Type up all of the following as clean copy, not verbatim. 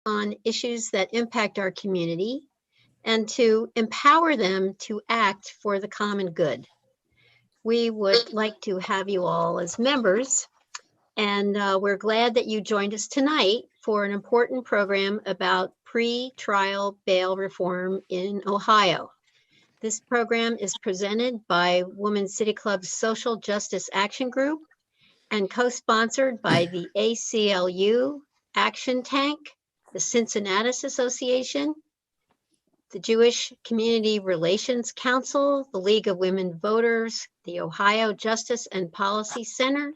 on issues that impact our community and to empower them to act for the common good. We would like to have you all as members, and we're glad that you joined us tonight for an important program about pre-trial bail reform in Ohio. This program is presented by Women City Club's Social Justice Action Group and co-sponsored by the ACLU, Action Tank, the Cincinnatus Association, the Jewish Community Relations Council, the League of Women Voters, the Ohio Justice and Policy Center,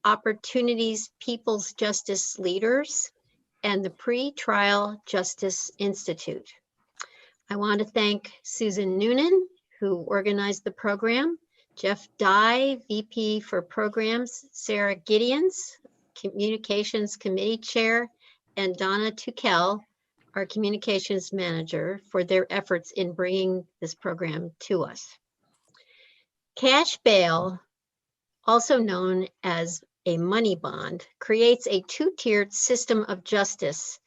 Opportunities People's Justice Leaders, and the Pretrial Justice Institute. I want to thank Susan Noonan, who organized the program, Jeff Dye, VP for Programs, Sarah Gideons, Communications Committee Chair, and Donna Tukel, our Communications Manager, for their efforts in bringing this program to us. Cash bail, also known as a money bond, creates a two-tiered system of justice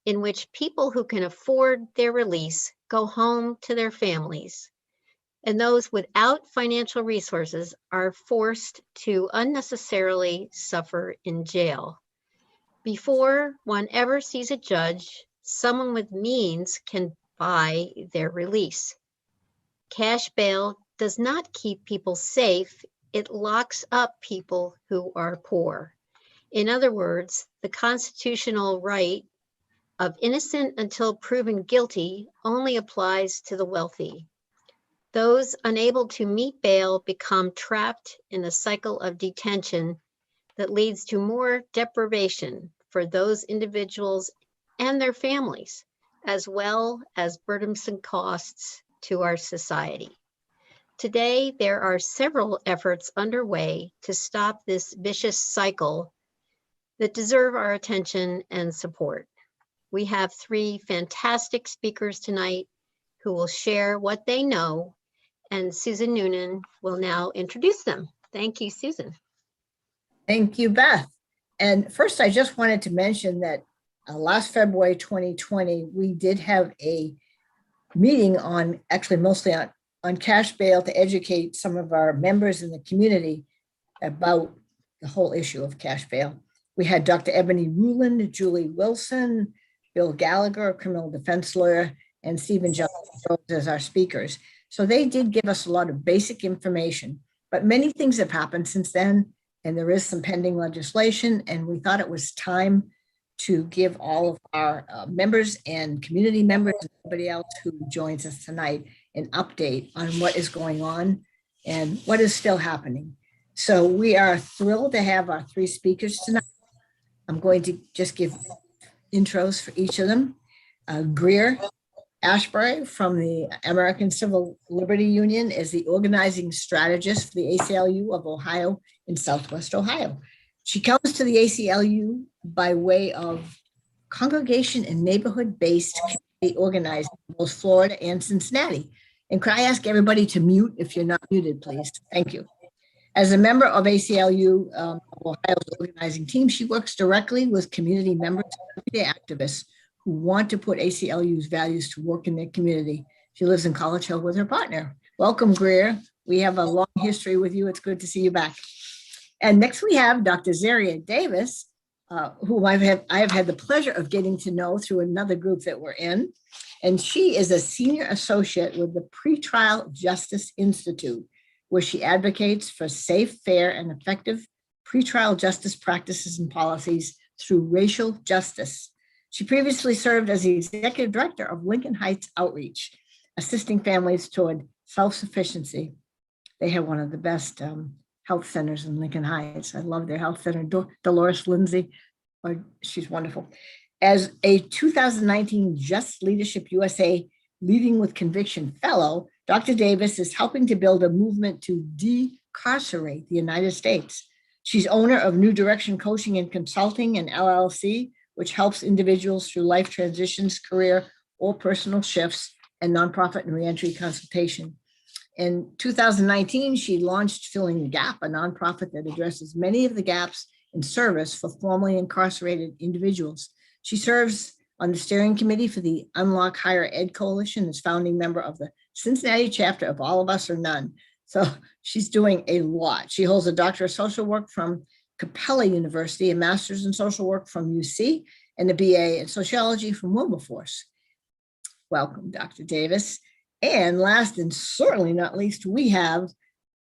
in which people who can afford their release go home to their families, and those without financial resources are forced to unnecessarily suffer in jail. Before one ever sees a judge, someone with means can buy their release. Cash bail does not keep people safe, it locks up people who are poor. In other words, the constitutional right of innocent until proven guilty only applies to the wealthy. Those unable to meet bail become trapped in a cycle of detention that leads to more deprivation for those individuals and their families, as well as burdensome costs to our society. Today, there are several efforts underway to stop this vicious cycle that deserve our attention and support. We have three fantastic speakers tonight who will share what they know, and Susan Noonan will now introduce them. Thank you, Susan. Thank you, Beth. And first, I just wanted to mention that last February 2020, we did have a meeting on, actually mostly on cash bail, to educate some of our members in the community about the whole issue of cash bail. We had Dr. Ebony Ruland, Julie Wilson, Bill Gallagher, a criminal defense lawyer, and Stephen Jones as our speakers. So they did give us a lot of basic information, but many things have happened since then, and there is some pending legislation, and we thought it was time to give all of our members and community members and everybody else who joins us tonight an update on what is going on and what is still happening. So we are thrilled to have our three speakers tonight. I'm going to just give intros for each of them. Greer Ashbury from the American Civil Liberty Union is the organizing strategist for the ACLU of Ohio in Southwest Ohio. She comes to the ACLU by way of congregation and neighborhood-based community organizing in both Florida and Cincinnati. And could I ask everybody to mute if you're not muted, please? Thank you. As a member of ACLU, Ohio's organizing team, she works directly with community members and everyday activists who want to put ACLU's values to work in their community. She lives in College Hill with her partner. Welcome, Greer. We have a long history with you. It's good to see you back. And next we have Dr. Zaria Davis, who I have had the pleasure of getting to know through another group that we're in. And she is a senior associate with the Pretrial Justice Institute, where she advocates for safe, fair, and effective pretrial justice practices and policies through racial justice. She previously served as the executive director of Lincoln Heights Outreach, assisting families toward self-sufficiency. They have one of the best health centers in Lincoln Heights. I love their health center. Dolores Lindsay, she's wonderful. As a 2019 Just Leadership USA Leading with Conviction Fellow, Dr. Davis is helping to build a movement to decarcerate the United States. She's owner of New Direction Coaching and Consulting, and LLC, which helps individuals through life transitions, career, or personal shifts, and nonprofit and reentry consultation. In 2019, she launched Filling the Gap, a nonprofit that addresses many of the gaps in service for formerly incarcerated individuals. She serves on the steering committee for the Unlock Higher Ed Coalition, is founding member of the Cincinnati chapter of All of Us or None. So she's doing a lot. She holds a doctor of social work from Capella University, a master's in social work from UC, and a BA in sociology from Wilberforce. Welcome, Dr. Davis. And last and certainly not least, we have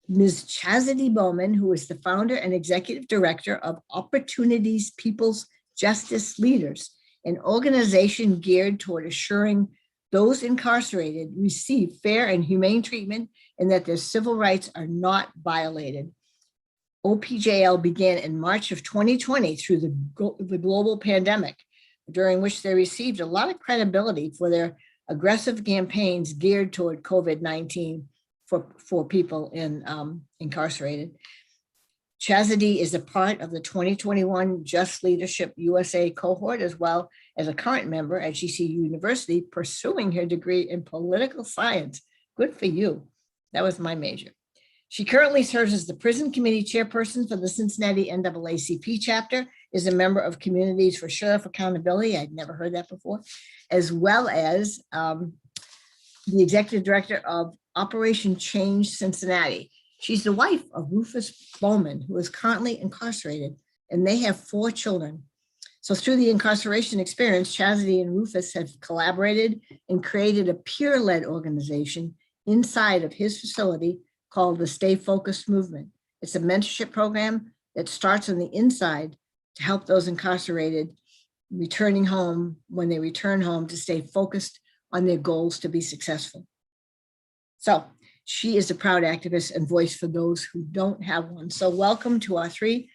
Ms. Chastity Bowman, who is the founder and executive director of Opportunities People's Justice Leaders, an organization geared toward assuring those incarcerated receive fair and humane treatment and that their civil rights are not violated. OPJL began in March of 2020 through the global pandemic, during which they received a lot of credibility for their aggressive campaigns geared toward COVID-19 for people incarcerated. Chastity is a part of the 2021 Just Leadership USA cohort, as well as a current member at GCU University pursuing her degree in political science. Good for you. That was my major. She currently serves as the prison committee chairperson for the Cincinnati NAACP chapter, is a member of Communities for Sheriff Accountability. I'd never heard that before, as well as the executive director of Operation Change Cincinnati. She's the wife of Rufus Bowman, who is currently incarcerated, and they have 4 children. So through the incarceration experience, Chastity and Rufus have collaborated and created a peer-led organization inside of his facility called the Stay Focused Movement. It's a mentorship program that starts on the inside to help those incarcerated returning home, when they return home, to stay focused on their goals to be successful. So she is a proud activist and voice for those who don't have one. So welcome to our 3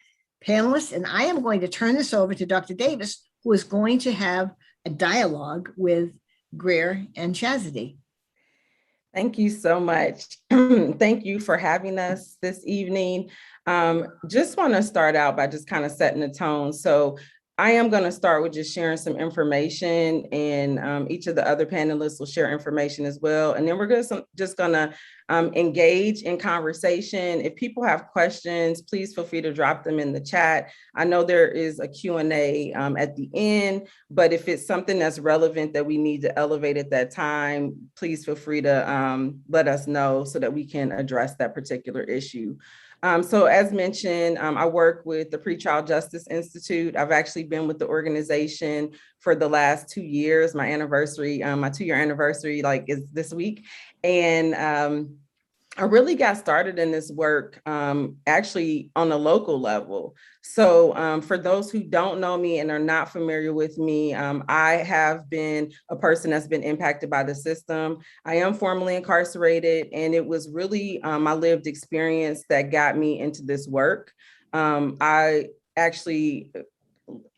panelists. And I am going to turn this over to Dr. Davis, who is going to have a dialogue with Greer and Chastity. Thank you so much. Thank you for having us this evening. Just want to start out by just kind of setting the tone. So I am going to start with just sharing some information, and each of the other panelists will share information as well. And then we're just going to engage in conversation. If people have questions, please feel free to drop them in the chat. I know there is a Q&A at the end, but if it's something that's relevant that we need to elevate at that time, please feel free to let us know so that we can address that particular issue. So as mentioned, I work with the Pretrial Justice Institute. I've actually been with the organization for the last 2 years. My anniversary, my 2-year anniversary, is this week. And I really got started in this work actually on a local level. So for those who don't know me and are not familiar with me, I have been a person that's been impacted by the system. I am formerly incarcerated, and it was really my lived experience that got me into this work. I actually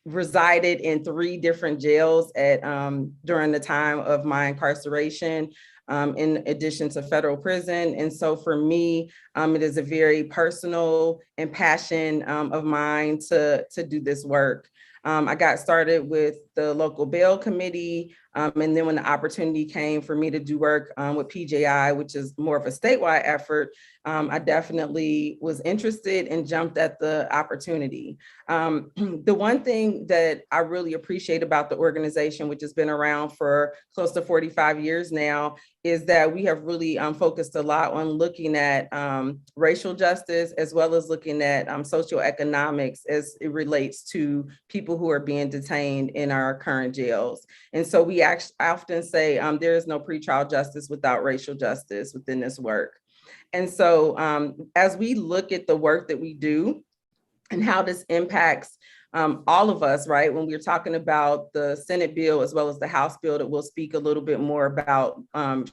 resided in 3 different jails during the time of my incarceration, in addition to federal prison. And so for me, it is a very personal and passion of mine to do this work. I got started with the local bail committee. And then when the opportunity came for me to do work with PJI, which is more of a statewide effort, I definitely was interested and jumped at the opportunity. The one thing that I really appreciate about the organization, which has been around for close to 45 years now, is that we have really focused a lot on looking at racial justice, as well as looking at socioeconomics as it relates to people who are being detained in our current jails. And so we often say there is no pretrial justice without racial justice within this work. And so as we look at the work that we do and how this impacts all of us, right? When we're talking about the Senate bill as well as the House bill that we'll speak a little bit more about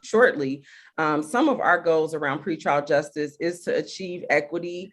shortly, some of our goals around pretrial justice is to achieve equity,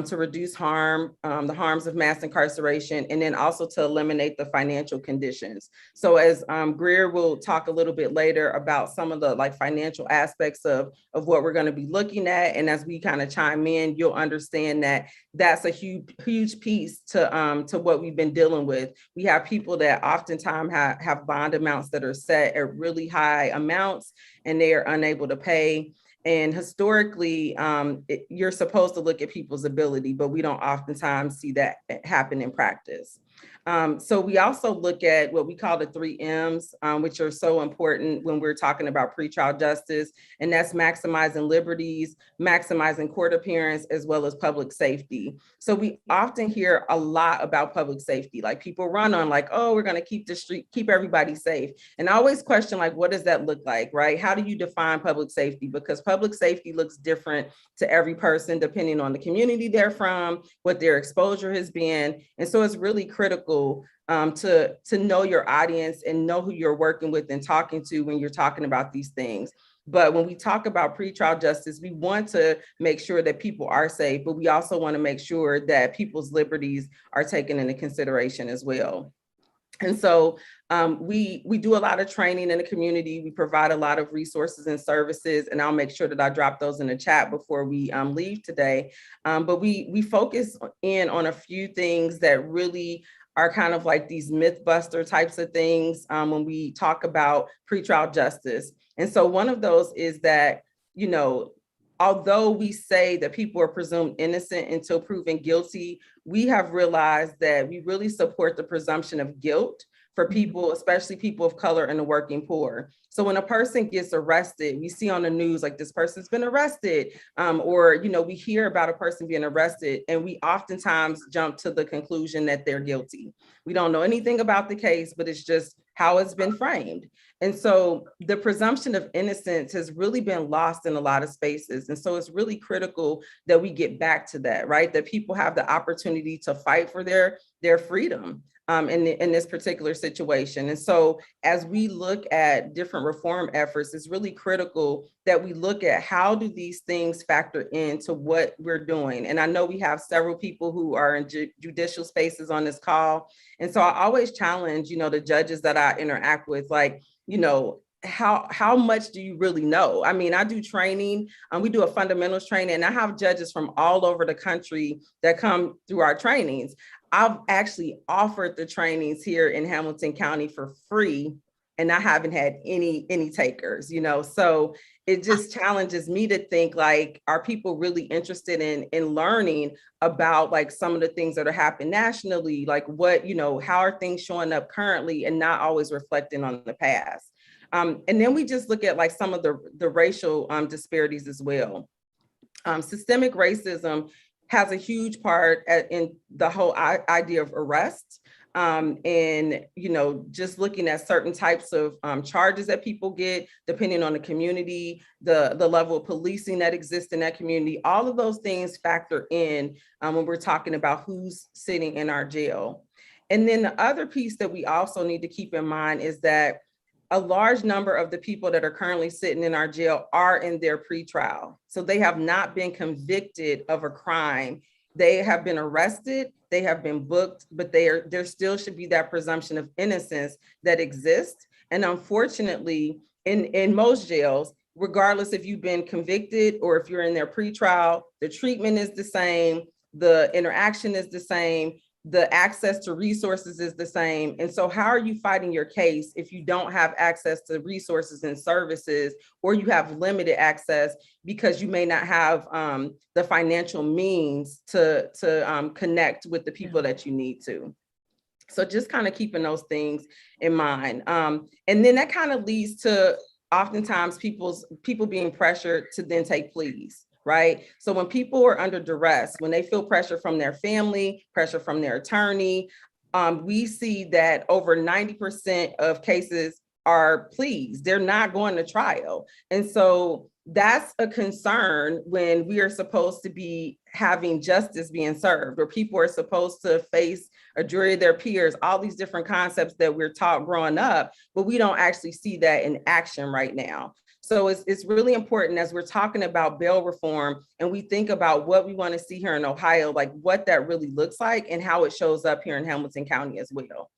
to reduce harm, the harms of mass incarceration, and then also to eliminate the financial conditions. So as Greer will talk a little bit later about some of the financial aspects of what we're going to be looking at, and as we kind of chime in, you'll understand that that's a huge piece to what we've been dealing with. We have people that oftentimes have bond amounts that are set at really high amounts, and they are unable to pay. And historically, you're supposed to look at people's ability, but we don't oftentimes see that happen in practice. So we also look at what we call the 3 M's, which are so important when we're talking about pretrial justice, and that's maximizing liberties, maximizing court appearance, as well as public safety. So we often hear a lot about public safety, like people run on like, oh, we're going to keep the street, keep everybody safe. And I always question, like, what does that look like, right? How do you define public safety? Because public safety looks different to every person, depending on the community they're from, what their exposure has been. And so it's really critical to know your audience and know who you're working with and talking to when you're talking about these things. But when we talk about pretrial justice, we want to make sure that people are safe, but we also want to make sure that people's liberties are taken into consideration as well. And so we do a lot of training in the community. We provide a lot of resources and services, and I'll make sure that I drop those in the chat before we leave today. But we focus in on a few things that really are kind of like these myth buster types of things when we talk about pretrial justice. And so one of those is that, you know, although we say that people are presumed innocent until proven guilty, we have realized that we really support the presumption of guilt for people, especially people of color and the working poor. So when a person gets arrested, we see on the news, like this person's been arrested, or, you know, we hear about a person being arrested and we oftentimes jump to the conclusion that they're guilty. We don't know anything about the case, but it's just how it's been framed. And so the presumption of innocence has really been lost in a lot of spaces. And so it's really critical that we get back to that, right? That people have the opportunity to fight for their freedom in this particular situation. And so as we look at different reform efforts, it's really critical that we look at how do these things factor into what we're doing. And I know we have several people who are in judicial spaces on this call. And so I always challenge, you know, the judges that I interact with, like, you know, how much do you really know? I mean, I do training, we do a fundamentals training, and I have judges from all over the country that come through our trainings. I've actually offered the trainings here in Hamilton County for free, and I haven't had any takers, you know, so it just challenges me to think, like, are people really interested in learning about like some of the things that are happening nationally? Like what, you know, how are things showing up currently and not always reflecting on the past? And then we just look at like some of the racial disparities as well. Systemic racism has a huge part in the whole idea of arrest. And, you know, just looking at certain types of charges that people get, depending on the community, the level of policing that exists in that community, all of those things factor in when we're talking about who's sitting in our jail. And then the other piece that we also need to keep in mind is that a large number of the people that are currently sitting in our jail are in their pretrial. So they have not been convicted of a crime. They have been arrested, they have been booked, but there still should be that presumption of innocence that exists. And unfortunately, in most jails, regardless if you've been convicted or if you're in their pretrial, the treatment is the same, the interaction is the same, the access to resources is the same. And so how are you fighting your case if you don't have access to resources and services, or you have limited access because you may not have the financial means to connect with the people that you need to? So just kind of keeping those things in mind. And then that kind of leads to oftentimes people being pressured to then take pleas. Right? So when people are under duress, when they feel pressure from their family, pressure from their attorney, we see that over 90% of cases are pleas. They're not going to trial. And so that's a concern when we are supposed to be having justice being served, or people are supposed to face a jury of their peers, all these different concepts that we're taught growing up, but we don't actually see that in action right now. So it's really important as we're talking about bail reform and we think about what we want to see here in Ohio, like what that really looks like and how it shows up here in Hamilton County as well.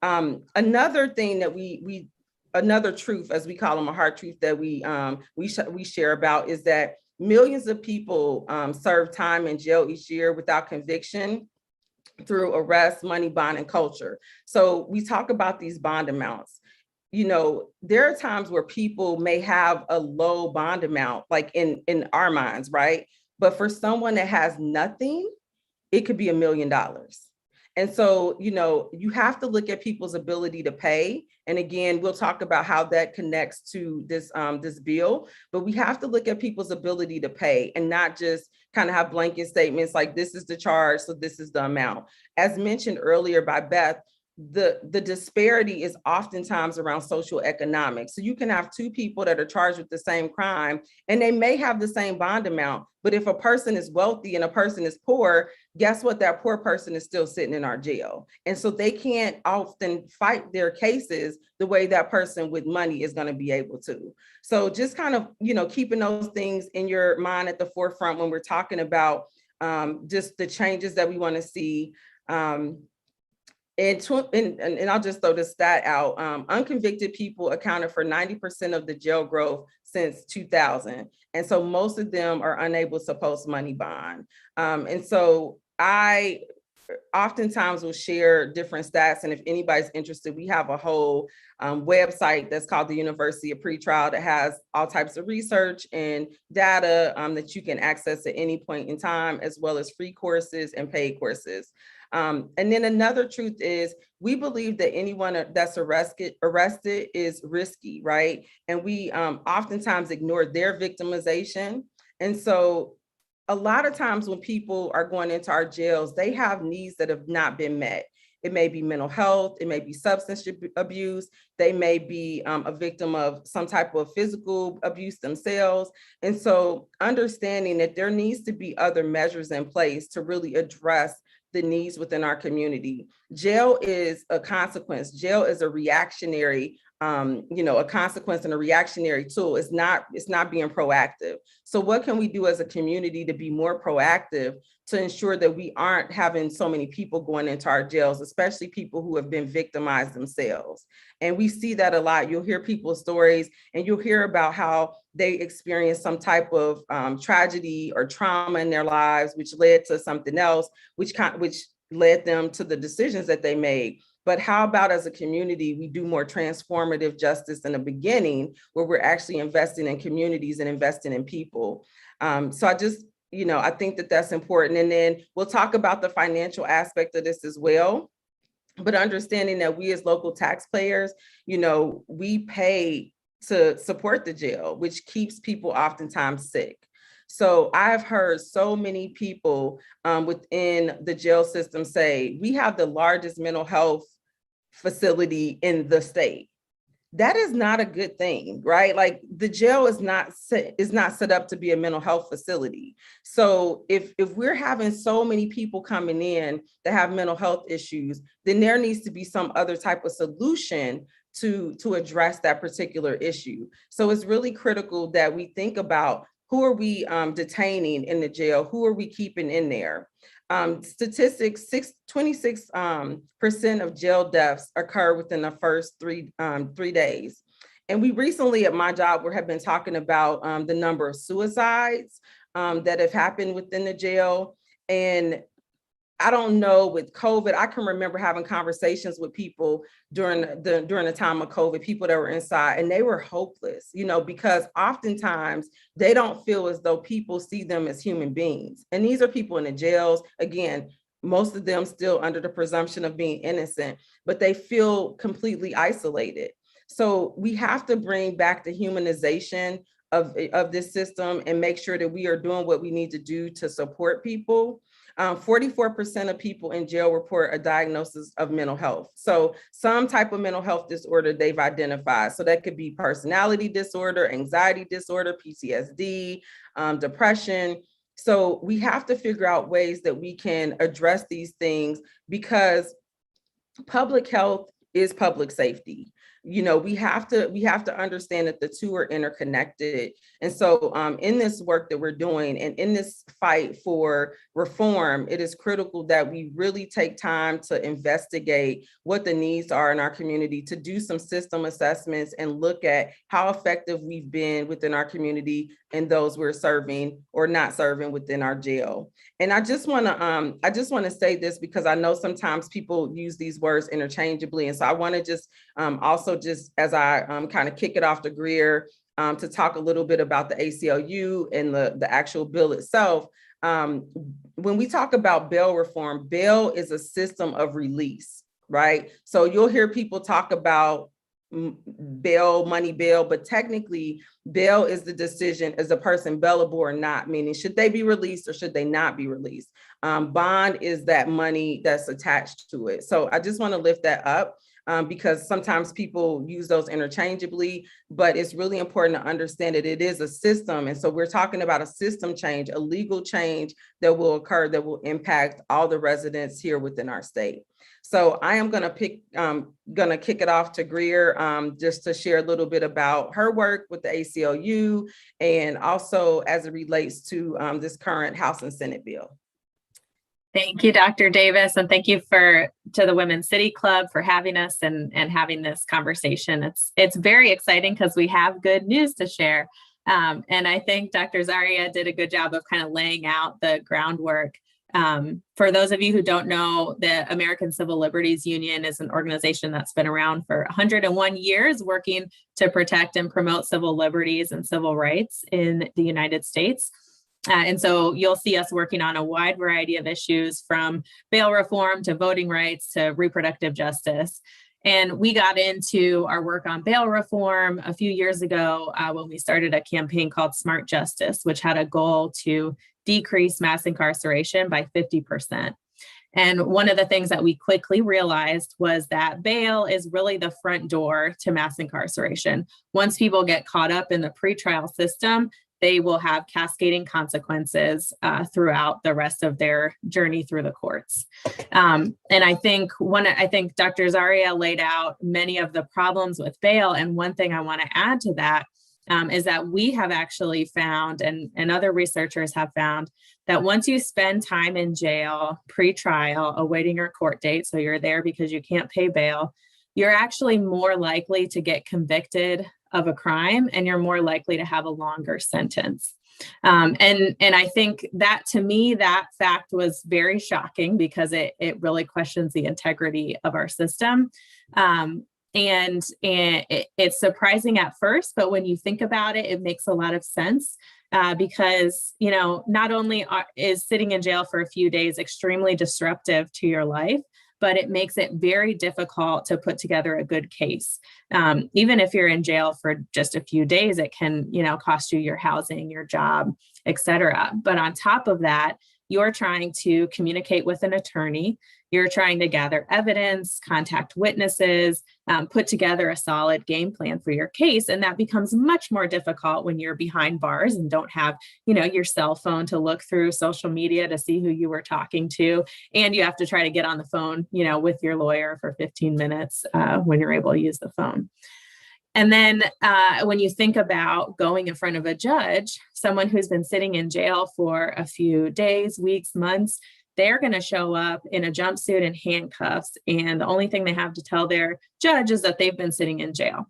Another thing that another truth, as we call them, a hard truth that we share about is that millions of people serve time in jail each year without conviction through arrest, money, bond, and culture. So we talk about these bond amounts. You know, there are times where people may have a low bond amount, like in our minds, right? But for someone that has nothing, it could be $1 million. And so, you have to look at people's ability to pay. And again, we'll talk about how that connects to this bill, but we have to look at people's ability to pay and not just kind of have blanket statements like this is the charge, so this is the amount. As mentioned earlier by Beth, the disparity is oftentimes around social economics. So you can have two people that are charged with the same crime and they may have the same bond amount, but if a person is wealthy and a person is poor, guess what? That poor person is still sitting in our jail. And so they can't often fight their cases the way that person with money is going to be able to. So just kind of, keeping those things in your mind at the forefront when we're talking about just the changes that we want to see. And I'll just throw this stat out. Unconvicted people accounted for 90% of the jail growth since 2000. And so most of them are unable to post money bond. And so I oftentimes will share different stats. And if anybody's interested, we have a whole website that's called the University of Pretrial that has all types of research and data that you can access at any point in time, as well as free courses and paid courses. And then another truth is we believe that anyone that's arrested is risky, right? And we oftentimes ignore their victimization. And so a lot of times when people are going into our jails, they have needs that have not been met. It may be mental health, it may be substance abuse, they may be a victim of some type of physical abuse themselves. And so understanding that there needs to be other measures in place to really address the needs within our community. Jail is a consequence. Jail is a reactionary, a consequence and a reactionary tool. It's not being proactive. So what can we do as a community to be more proactive to ensure that we aren't having so many people going into our jails, especially people who have been victimized themselves? And we see that a lot. You'll hear people's stories and you'll hear about how they experienced some type of tragedy or trauma in their lives, which led to something else, which led them to the decisions that they made. But how about as a community, we do more transformative justice in the beginning, where we're actually investing in communities and investing in people. So I just, I think that that's important. And then we'll talk about the financial aspect of this as well. But understanding that we as local taxpayers, we pay to support the jail, which keeps people oftentimes sick. So I've heard so many people within the jail system say, we have the largest mental health facility in the state. That is not a good thing, right? Like the jail is not set up to be a mental health facility. So if we're having so many people coming in that have mental health issues, then there needs to be some other type of solution to address that particular issue. So it's really critical that we think about who are we detaining in the jail? Who are we keeping in there? Statistics, 26% of jail deaths occur within the first 3 days. And we recently at my job, we have been talking about the number of suicides that have happened within the jail. And I don't know, with COVID, I can remember having conversations with people during the time of COVID, people that were inside, and they were hopeless, because oftentimes they don't feel as though people see them as human beings. And these are people in the jails, again, most of them still under the presumption of being innocent, but they feel completely isolated. So we have to bring back the humanization of this system and make sure that we are doing what we need to do to support people. 44% of people in jail report a diagnosis of mental health. So some type of mental health disorder they've identified. So that could be personality disorder, anxiety disorder, PTSD, depression. So we have to figure out ways that we can address these things, because public health is public safety. We have to understand that the two are interconnected. And so in this work that we're doing and in this fight for reform, it is critical that we really take time to investigate what the needs are in our community, to do some system assessments and look at how effective we've been within our community and those we're serving or not serving within our jail. And I just want to say this, because I know sometimes people use these words interchangeably. And so I want to just also, just as I kind of kick it off to Greer, to talk a little bit about the ACLU and the actual bill itself. When we talk about bail reform, bail is a system of release, right? So you'll hear people talk about bail, money bail, but technically bail is the decision, is a person bailable or not, meaning should they be released or should they not be released? Bond is that money that's attached to it. So I just want to lift that up because sometimes people use those interchangeably, but it's really important to understand that it is a system. And so we're talking about a system change, a legal change that will occur that will impact all the residents here within our state. So I am going to kick it off to Greer just to share a little bit about her work with the ACLU and also as it relates to this current House and Senate bill. Thank you, Dr. Davis, and thank you to the Women's City Club for having us and having this conversation. It's very exciting because we have good news to share. And I think Dr. Zaria did a good job of kind of laying out the groundwork. For those of you who don't know, the American Civil Liberties Union is an organization that's been around for 101 years, working to protect and promote civil liberties and civil rights in the United States. And so you'll see us working on a wide variety of issues from bail reform to voting rights to reproductive justice. And we got into our work on bail reform a few years ago when we started a campaign called Smart Justice, which had a goal to decrease mass incarceration by 50%. And one of the things that we quickly realized was that bail is really the front door to mass incarceration. Once people get caught up in the pretrial system, they will have cascading consequences throughout the rest of their journey through the courts. And I think Dr. Zaria laid out many of the problems with bail. And one thing I want to add to that is that we have actually found, and other researchers have found, that once you spend time in jail pre-trial awaiting your court date, so you're there because you can't pay bail, you're actually more likely to get convicted of a crime, and you're more likely to have a longer sentence. And I think that, to me, that fact was very shocking because it really questions the integrity of our system. And it's surprising at first, but when you think about it, it makes a lot of sense because, not only is sitting in jail for a few days extremely disruptive to your life, but it makes it very difficult to put together a good case. Even if you're in jail for just a few days, it can, cost you your housing, your job, et cetera. But on top of that, you're trying to communicate with an attorney. You're trying to gather evidence, contact witnesses, put together a solid game plan for your case. And that becomes much more difficult when you're behind bars and don't have, your cell phone to look through social media to see who you were talking to. And you have to try to get on the phone, with your lawyer for 15 minutes when you're able to use the phone. And then when you think about going in front of a judge, someone who's been sitting in jail for a few days, weeks, months, they're going to show up in a jumpsuit and handcuffs. And the only thing they have to tell their judge is that they've been sitting in jail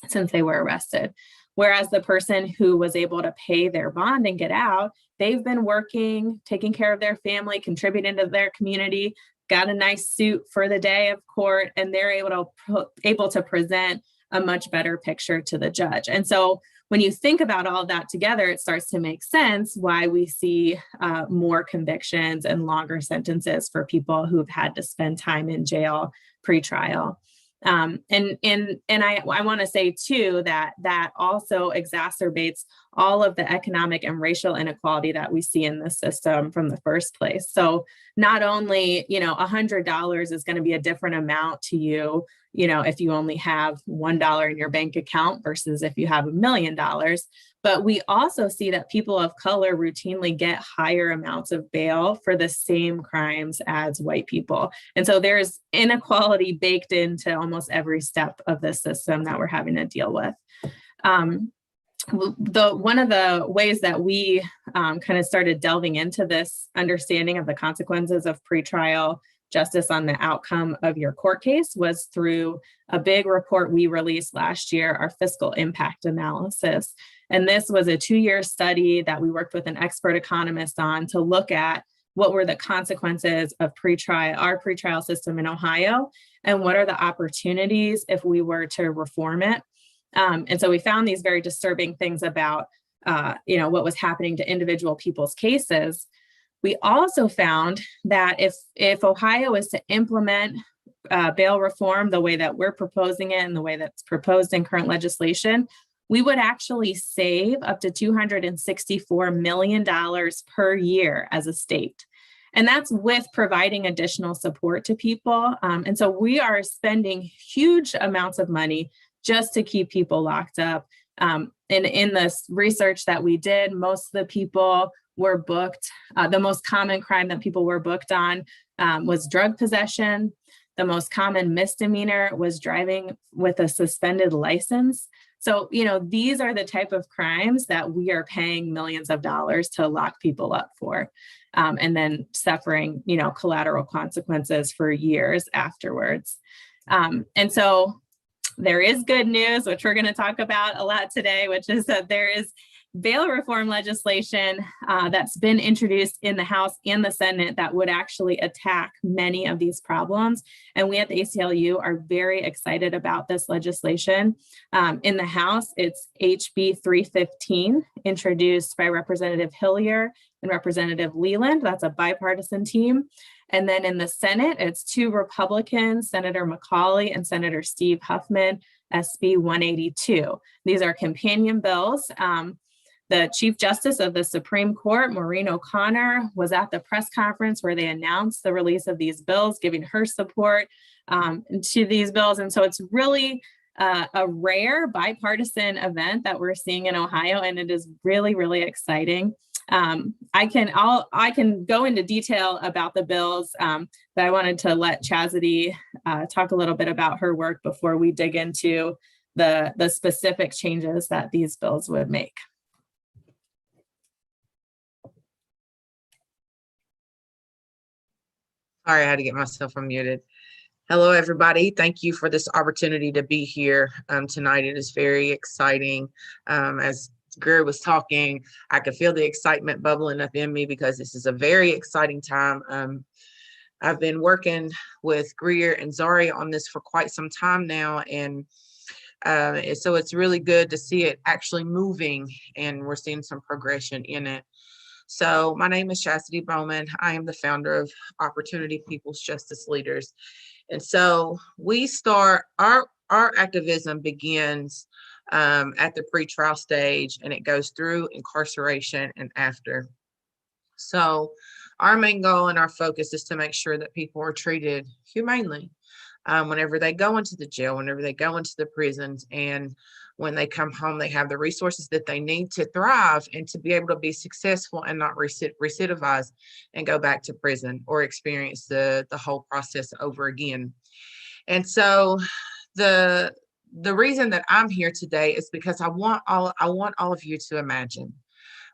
since they were arrested. Whereas the person who was able to pay their bond and get out, they've been working, taking care of their family, contributing to their community, got a nice suit for the day of court, and they're able to present a much better picture to the judge. And so when you think about all of that together, it starts to make sense why we see more convictions and longer sentences for people who've had to spend time in jail pre-trial. And I want to say too that also exacerbates all of the economic and racial inequality that we see in the system from the first place. So not only, $100 is going to be a different amount to you, if you only have $1 in your bank account versus if you have $1 million. But we also see that people of color routinely get higher amounts of bail for the same crimes as white people. And so there's inequality baked into almost every step of the system that we're having to deal with. One of the ways that we kind of started delving into this understanding of the consequences of pretrial justice on the outcome of your court case was through a big report we released last year, our fiscal impact analysis. And this was a 2-year study that we worked with an expert economist on to look at what were the consequences of our pretrial system in Ohio, and what are the opportunities if we were to reform it. And so we found these very disturbing things about, what was happening to individual people's cases. We also found that if Ohio is to implement bail reform the way that we're proposing it and the way that's proposed in current legislation, we would actually save up to $264 million per year as a state. And that's with providing additional support to people. And so we are spending huge amounts of money just to keep people locked up. And in this research that we did, most of the people were booked. The most common crime that people were booked on was drug possession. The most common misdemeanor was driving with a suspended license. So, these are the type of crimes that we are paying millions of dollars to lock people up for, and then suffering, collateral consequences for years afterwards. And so there is good news, which we're going to talk about a lot today, which is that there is bail reform legislation that's been introduced in the House and the Senate that would actually attack many of these problems. And we at the ACLU are very excited about this legislation. In the House, it's HB 315, introduced by Representative Hillier and Representative Leland. That's a bipartisan team. And then in the Senate, it's 2 Republicans, Senator McCauley and Senator Steve Huffman, SB 182. These are companion bills. The Chief Justice of the Supreme Court, Maureen O'Connor, was at the press conference where they announced the release of these bills, giving her support to these bills. And so it's really a rare bipartisan event that we're seeing in Ohio, and it is really, really exciting. I can go into detail about the bills, but I wanted to let Chastity talk a little bit about her work before we dig into the specific changes that these bills would make. Sorry, I had to get myself unmuted. Hello, everybody. Thank you for this opportunity to be here tonight. It is very exciting. As Greer was talking, I could feel the excitement bubbling up in me because this is a very exciting time. I've been working with Greer and Zari on this for quite some time now, and so it's really good to see it actually moving, and we're seeing some progression in it. So my name is Chastity Bowman. I am the founder of Opportunity People's Justice Leaders. And so we start, our activism begins at the pretrial stage, and it goes through incarceration and after. So our main goal and our focus is to make sure that people are treated humanely whenever they go into the jail, whenever they go into the prisons, and when they come home, they have the resources that they need to thrive and to be able to be successful and not recidivize and go back to prison or experience the whole process over again. And so the reason that I'm here today is because I want all of you to imagine,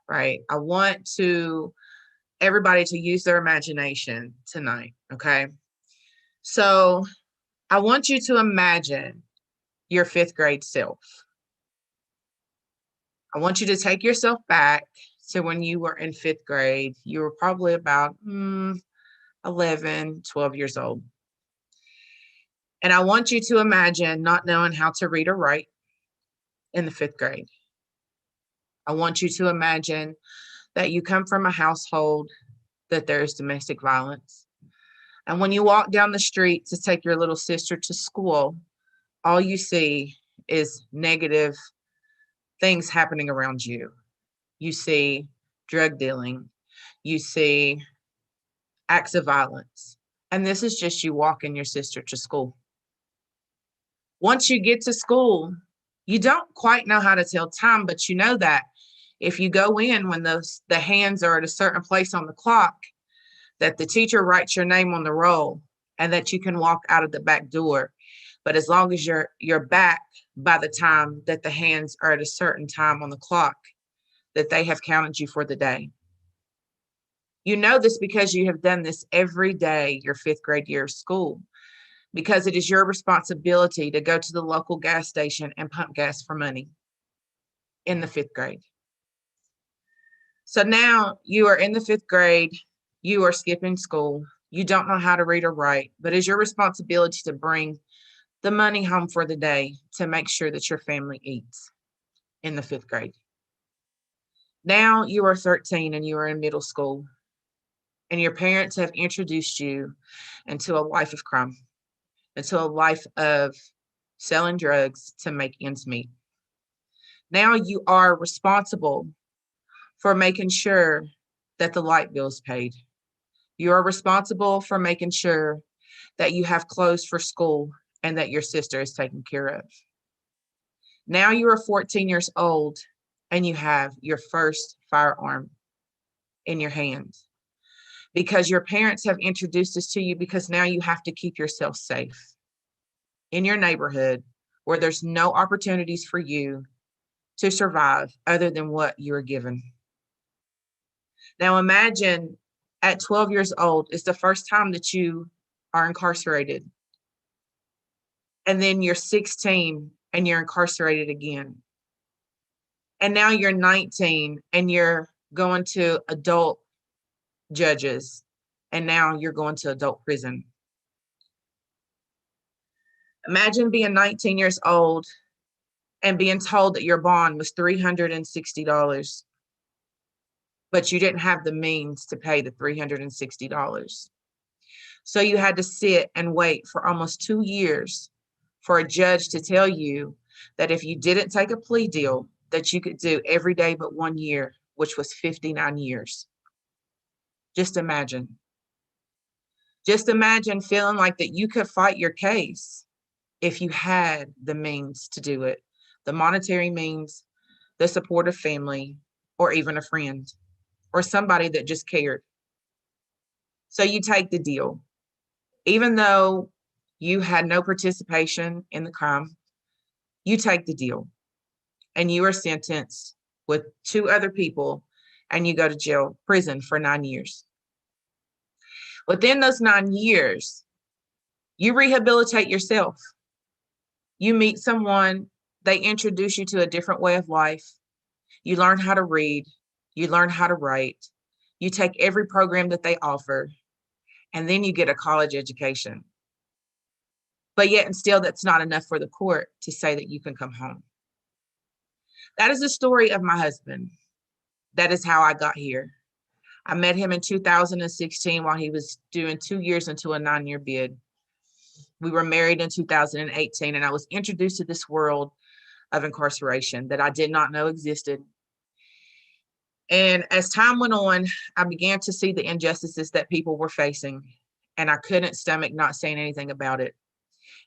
right? I want everybody to use their imagination tonight, okay? So I want you to imagine your 5th grade self. I want you to take yourself back to when you were in 5th grade. You were probably about 11, 12 years old. And I want you to imagine not knowing how to read or write in the 5th grade. I want you to imagine that you come from a household that there is domestic violence. And when you walk down the street to take your little sister to school, all you see is negative things happening around you. You see drug dealing, you see acts of violence, and this is just you walking your sister to school. Once you get to school, you don't quite know how to tell time, but you know that if you go in when the hands are at a certain place on the clock, that the teacher writes your name on the roll and that you can walk out of the back door. But as long as you're back by the time that the hands are at a certain time on the clock, that they have counted you for the day. You know this because you have done this every day your 5th grade year of school, because it is your responsibility to go to the local gas station and pump gas for money in the 5th grade. So now you are in the 5th grade, you are skipping school, you don't know how to read or write, but it's your responsibility to bring the money home for the day to make sure that your family eats in the 5th grade. Now you are 13 and you are in middle school, and your parents have introduced you into a life of crime, into a life of selling drugs to make ends meet. Now you are responsible for making sure that the light bill is paid. You are responsible for making sure that you have clothes for school and that your sister is taken care of. Now you are 14 years old and you have your first firearm in your hand because your parents have introduced this to you, because now you have to keep yourself safe in your neighborhood where there's no opportunities for you to survive other than what you are given. Now imagine at 12 years old, it's the first time that you are incarcerated. And then you're 16 and you're incarcerated again. And now you're 19 and you're going to adult judges. And now you're going to adult prison. Imagine being 19 years old and being told that your bond was $360, but you didn't have the means to pay the $360. So you had to sit and wait for almost 2 years for a judge to tell you that if you didn't take a plea deal, that you could do every day but 1 year, which was 59 years. Just imagine. Just imagine feeling like that you could fight your case if you had the means to do it, the monetary means, the support of family, or even a friend, or somebody that just cared. So you take the deal. Even though you had no participation in the crime, you take the deal and you are sentenced with 2 other people and you go to prison for 9 years. Within those 9 years, you rehabilitate yourself. You meet someone, they introduce you to a different way of life. You learn how to read, you learn how to write, you take every program that they offer, and then you get a college education. But yet and still, that's not enough for the court to say that you can come home. That is the story of my husband. That is how I got here. I met him in 2016 while he was doing 2 years into a 9-year bid. We were married in 2018, and I was introduced to this world of incarceration that I did not know existed. And as time went on, I began to see the injustices that people were facing, and I couldn't stomach not saying anything about it.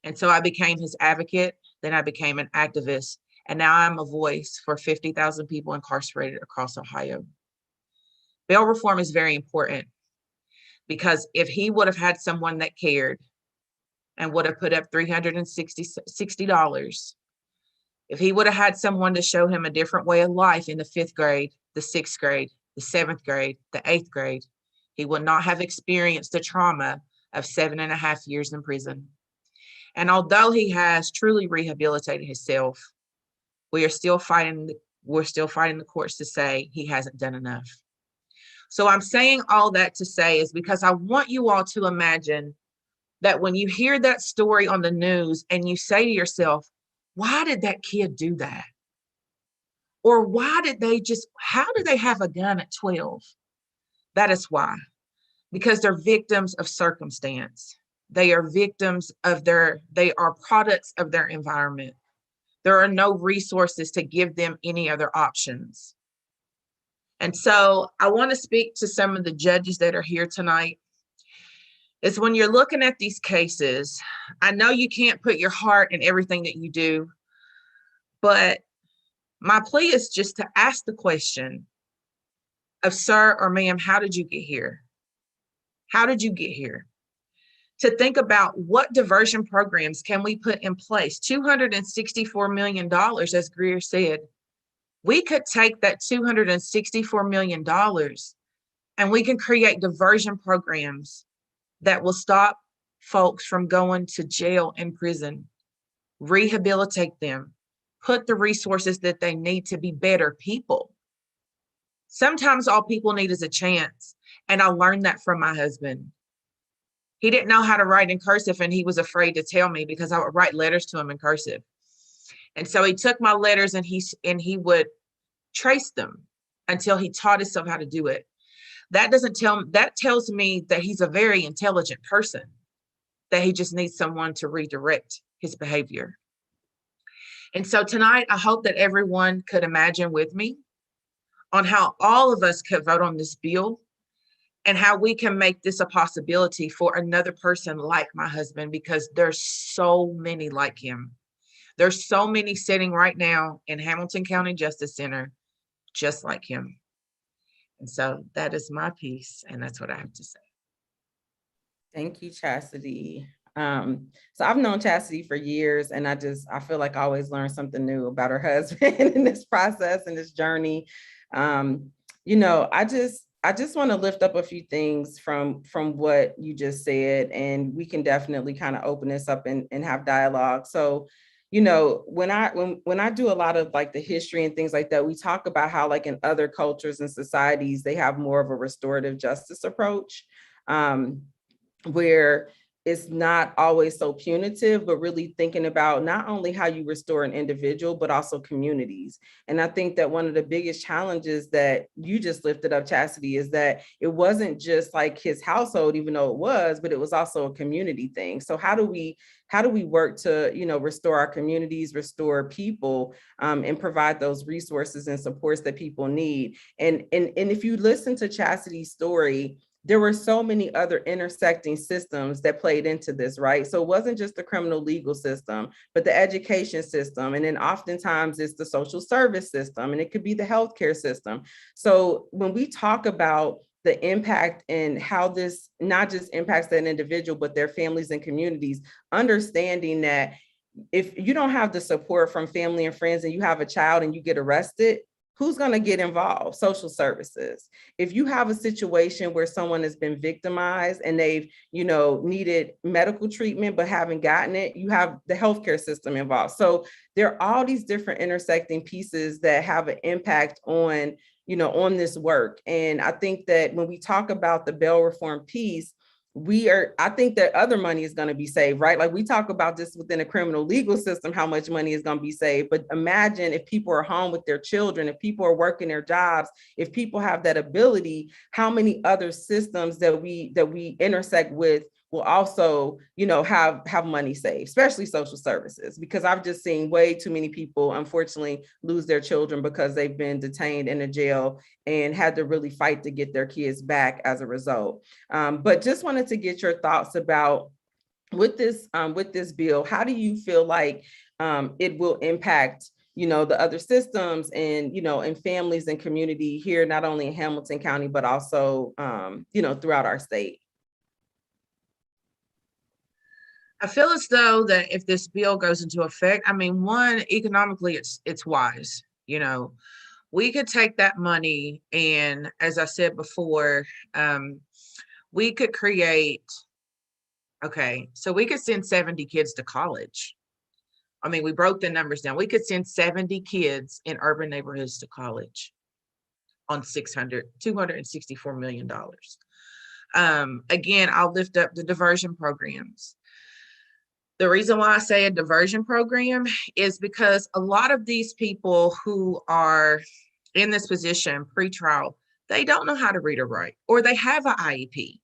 And so I became his advocate, then I became an activist, and now I'm a voice for 50,000 people incarcerated across Ohio. Bail reform is very important because if he would have had someone that cared and would have put up $360, if he would have had someone to show him a different way of life in the 5th grade, the 6th grade, the 7th grade, the 8th grade, he would not have experienced the trauma of 7.5 years in prison. And although he has truly rehabilitated himself, we're still fighting the courts to say he hasn't done enough. So I'm saying all that to say is because I want you all to imagine that when you hear that story on the news and you say to yourself, why did that kid do that? Or how did they have a gun at 12? That is why. Because they're victims of circumstance. They are victims of they are products of their environment. There are no resources to give them any other options. And so I want to speak to some of the judges that are here tonight. Is when you're looking at these cases, I know you can't put your heart in everything that you do, but my plea is just to ask the question of, sir or ma'am, how did you get here? How did you get here? To think about what diversion programs can we put in place. $264 million, as Greer said. We could take that $264 million and we can create diversion programs that will stop folks from going to jail and prison, rehabilitate them, put the resources that they need to be better people. Sometimes all people need is a chance. And I learned that from my husband. He didn't know how to write in cursive, and he was afraid to tell me because I would write letters to him in cursive. And so he took my letters and he would trace them until he taught himself how to do it. That tells me that he's a very intelligent person, that he just needs someone to redirect his behavior. And so tonight, I hope that everyone could imagine with me on how all of us could vote on this bill and how we can make this a possibility for another person like my husband, because there's so many like him. There's so many sitting right now in Hamilton County Justice Center, just like him. And so that is my piece, and that's what I have to say. Thank you, Chastity. So I've known Chastity for years, and I feel like I always learn something new about her husband in this process and this journey. You know, I just want to lift up a few things from what you just said, and we can definitely kind of open this up and have dialogue. So, you know, when I do a lot of like the history and things like that, we talk about how like in other cultures and societies, they have more of a restorative justice approach, where it's not always so punitive, but really thinking about not only how you restore an individual, but also communities. And I think that one of the biggest challenges that you just lifted up, Chastity, is that it wasn't just like his household, even though it was, but it was also a community thing. So how do we work to, you know, restore our communities, restore people, and provide those resources and supports that people need? And if you listen to Chastity's story, there were so many other intersecting systems that played into this, right? So it wasn't just the criminal legal system, but the education system. And then oftentimes it's the social service system, and it could be the healthcare system. So when we talk about the impact and how this not just impacts that individual, but their families and communities, understanding that if you don't have the support from family and friends and you have a child and you get arrested, who's going to get involved? Social services. If you have a situation where someone has been victimized and they've, you know, needed medical treatment but haven't gotten it, you have the healthcare system involved. So there are all these different intersecting pieces that have an impact on, you know, on this work. And I think that when we talk about the bail reform piece, I think that other money is going to be saved, right? Like we talk about this within the criminal legal system, how much money is going to be saved. But imagine if people are home with their children, if people are working their jobs, if people have that ability, how many other systems that we intersect with will also, you know, have money saved, especially social services, because I've just seen way too many people, unfortunately, lose their children because they've been detained in a jail and had to really fight to get their kids back as a result. But just wanted to get your thoughts about with this bill. How do you feel like it will impact, you know, the other systems and, you know, and families and community here, not only in Hamilton County, but also, you know, throughout our state? I feel as though that if this bill goes into effect, I mean, one, economically, it's wise. You know, we could take that money and, as I said before, we could create, okay, so we could send 70 kids to college. I mean, we broke the numbers down. We could send 70 kids in urban neighborhoods to college on $264 million. Again, I'll lift up the diversion programs. The reason why I say a diversion program is because a lot of these people who are in this position, pretrial, they don't know how to read or write, or they have an IEP.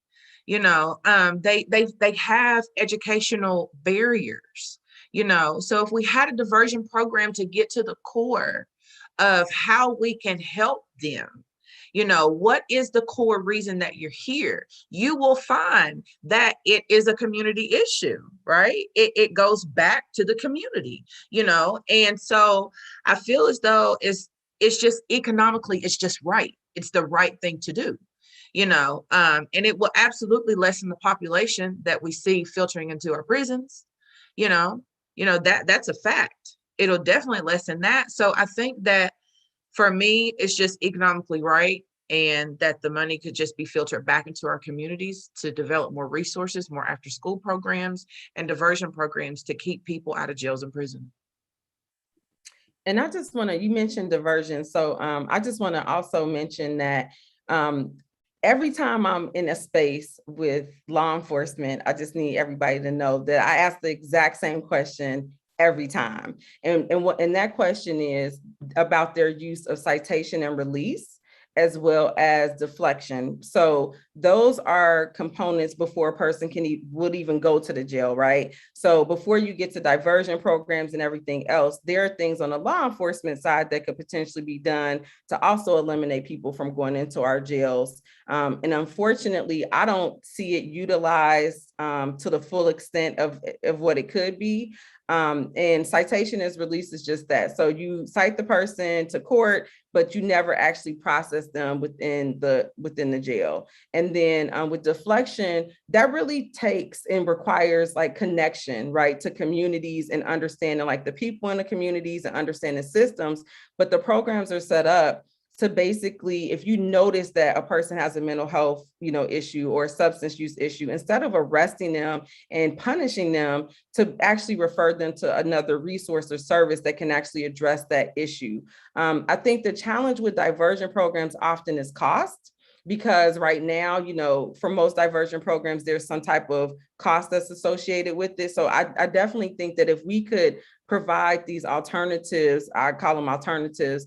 You know, they have educational barriers. You know, so if we had a diversion program to get to the core of how we can help them, you know, what is the core reason that you're here? You will find that it is a community issue, right? It goes back to the community, you know, and so I feel as though it's just economically, it's just right. It's the right thing to do, you know, and it will absolutely lessen the population that we see filtering into our prisons, you know, that's a fact. It'll definitely lessen that. So I think that for me, it's just economically right, and that the money could just be filtered back into our communities to develop more resources, more after school programs and diversion programs to keep people out of jails and prison. And I just want to, you mentioned diversion. So I just want to also mention that every time I'm in a space with law enforcement, I just need everybody to know that I ask the exact same question every time. And that question is about their use of citation and release, as well as deflection. So those are components before a person would even go to the jail, right? So before you get to diversion programs and everything else, there are things on the law enforcement side that could potentially be done to also eliminate people from going into our jails. And unfortunately, I don't see it utilized to the full extent of what it could be. And citation as release is just that. So you cite the person to court, but you never actually process them within the jail. And then with deflection, that really takes and requires like connection, right, to communities and understanding like the people in the communities and understanding systems. But the programs are set up to basically, if you notice that a person has a mental health, issue or a substance use issue, instead of arresting them and punishing them, to actually refer them to another resource or service that can actually address that issue. I think the challenge with diversion programs often is cost, because right now, for most diversion programs, there's some type of cost that's associated with this. So I definitely think that if we could provide these alternatives, I call them alternatives,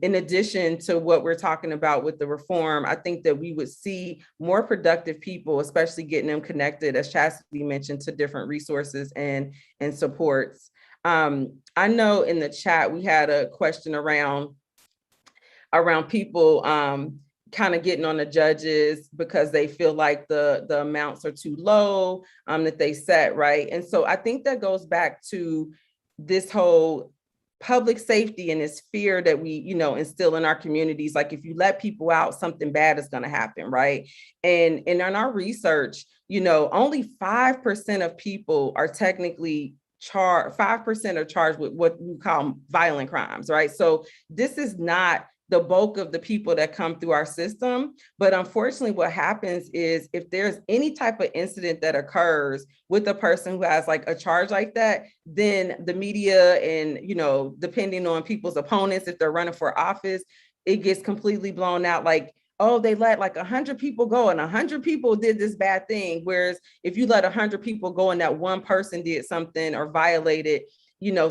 in addition to what we're talking about with the reform, I think that we would see more productive people, especially getting them connected, as Chastity mentioned, to different resources and supports. I know in the chat, we had a question around people kind of getting on the judges because they feel like the amounts are too low that they set, right? And so I think that goes back to this whole public safety and this fear that we, instill in our communities. Like if you let people out, something bad is going to happen, right? And in our research, only 5% of people are technically charged, 5% are charged with what we call violent crimes, right? So this is not the bulk of the people that come through our system. But unfortunately, what happens is if there's any type of incident that occurs with a person who has like a charge like that, then the media and, depending on people's opponents, if they're running for office, it gets completely blown out like, oh, they let like 100 people go and 100 people did this bad thing. Whereas if you let 100 people go and that one person did something or violated,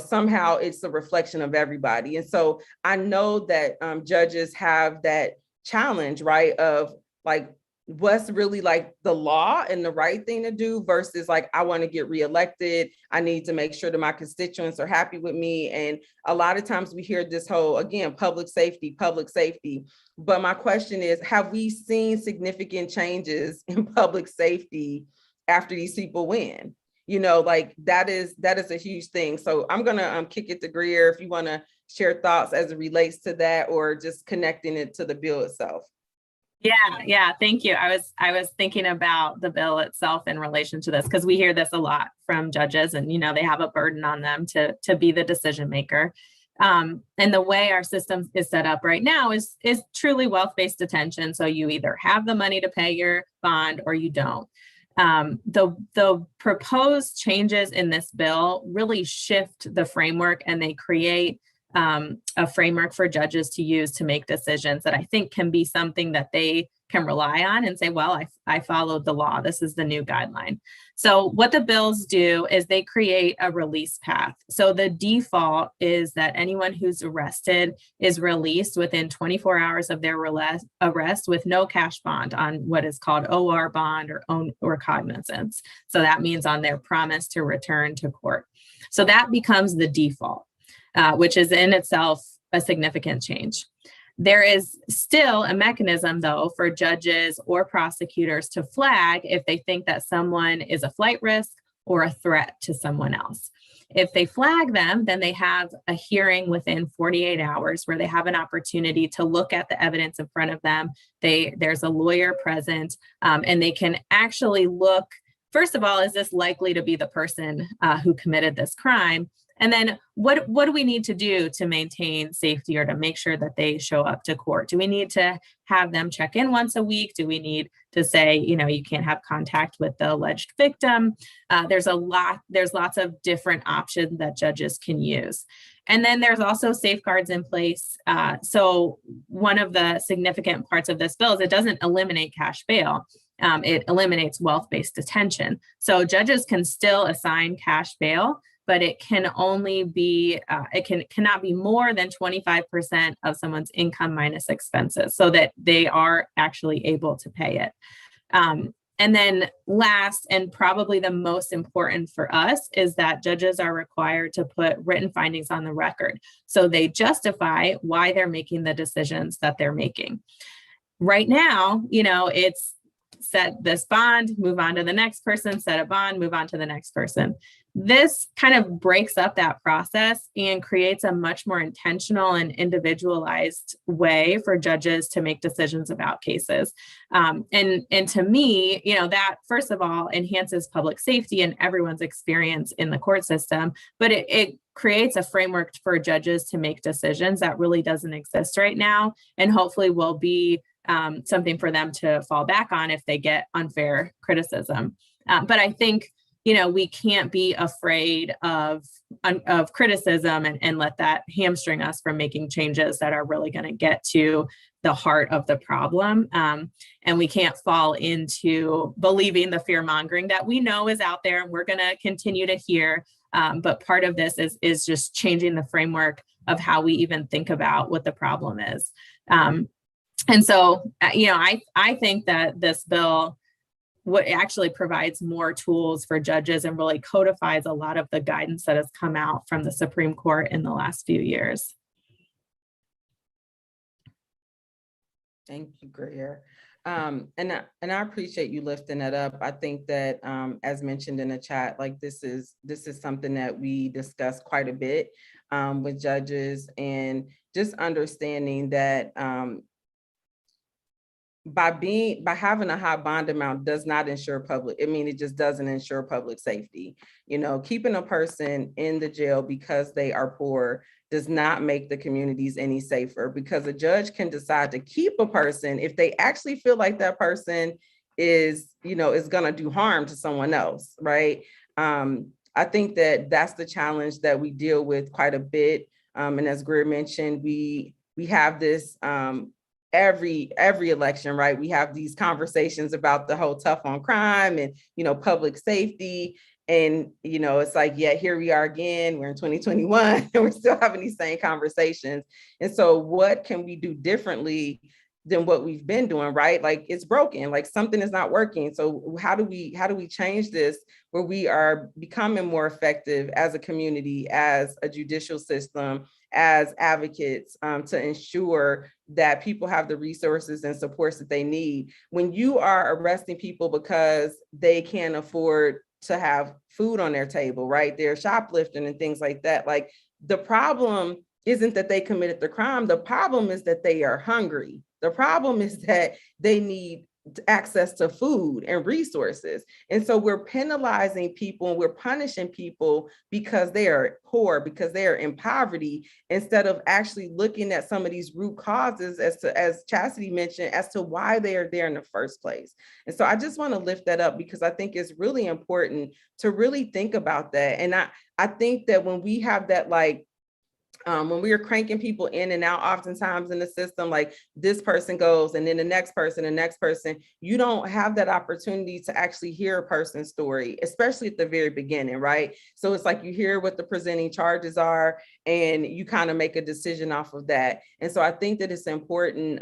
somehow it's a reflection of everybody. And so I know that judges have that challenge, right, of like, what's really like the law and the right thing to do versus like, I want to get reelected. I need to make sure that my constituents are happy with me. And a lot of times we hear this whole, again, public safety. But my question is, have we seen significant changes in public safety after these people win? Like that is a huge thing. So I'm going to kick it to Greer if you want to share thoughts as it relates to that or just connecting it to the bill itself. Yeah. Thank you. I was thinking about the bill itself in relation to this, because we hear this a lot from judges and, they have a burden on them to be the decision maker. And the way our system is set up right now is truly wealth-based detention. So you either have the money to pay your bond or you don't. The proposed changes in this bill really shift the framework, and they create a framework for judges to use to make decisions that I think can be something that they can rely on and say, well, I followed the law. This is the new guideline. So what the bills do is they create a release path. So the default is that anyone who's arrested is released within 24 hours of their arrest with no cash bond on what is called OR bond or cognizance. So that means on their promise to return to court. So that becomes the default, which is in itself a significant change. There is still a mechanism, though, for judges or prosecutors to flag if they think that someone is a flight risk or a threat to someone else. If they flag them, then they have a hearing within 48 hours where they have an opportunity to look at the evidence in front of them. There's a lawyer present, and they can actually look, first of all, is this likely to be the person who committed this crime? And then what do we need to do to maintain safety or to make sure that they show up to court? Do we need to have them check in once a week? Do we need to say, you can't have contact with the alleged victim? There's lots of different options that judges can use. And then there's also safeguards in place. So one of the significant parts of this bill is it doesn't eliminate cash bail. It eliminates wealth-based detention. So judges can still assign cash bail, but it can only be, cannot be more than 25% of someone's income minus expenses so that they are actually able to pay it. And then last, and probably the most important for us, is that judges are required to put written findings on the record. So they justify why they're making the decisions that they're making. Right now, it's set this bond, move on to the next person, set a bond, move on to the next person. This kind of breaks up that process and creates a much more intentional and individualized way for judges to make decisions about cases. And to me, that first of all enhances public safety and everyone's experience in the court system, but it creates a framework for judges to make decisions that really doesn't exist right now, and hopefully will be something for them to fall back on if they get unfair criticism. But I think, we can't be afraid of criticism and let that hamstring us from making changes that are really going to get to the heart of the problem. And we can't fall into believing the fear mongering that we know is out there and we're going to continue to hear. But part of this is just changing the framework of how we even think about what the problem is. And so, I think that this bill what actually provides more tools for judges and really codifies a lot of the guidance that has come out from the Supreme Court in the last few years. Thank you, Greer. And I appreciate you lifting that up. I think that, as mentioned in the chat, like this is something that we discuss quite a bit with judges, and just understanding that by having a high bond amount does not ensure it just doesn't ensure public safety. Keeping a person in the jail because they are poor does not make the communities any safer, because a judge can decide to keep a person if they actually feel like that person is going to do harm to someone else, right? I think that that's the challenge that we deal with quite a bit. And as Greer mentioned, we have this every election, right? We have these conversations about the whole tough on crime and, public safety. And, it's like, yeah, here we are again, we're in 2021 and we're still having these same conversations. And so what can we do differently than what we've been doing, right? Like it's broken, like something is not working. So how do we change this where we are becoming more effective as a community, as a judicial system, as advocates, to ensure that people have the resources and supports that they need? When you are arresting people because they can't afford to have food on their table, right? They're shoplifting and things like that. Like the problem isn't that they committed the crime. The problem is that they are hungry. The problem is that they need access to food and resources. And so we're penalizing people and we're punishing people because they are poor, because they are in poverty, instead of actually looking at some of these root causes as Chastity mentioned, as to why they are there in the first place. And so I just want to lift that up because I think it's really important to really think about that. And I think that when we have that, like, when we are cranking people in and out, oftentimes in the system, like this person goes and then the next person, you don't have that opportunity to actually hear a person's story, especially at the very beginning, right? So it's like you hear what the presenting charges are and you kind of make a decision off of that. And so I think that it's important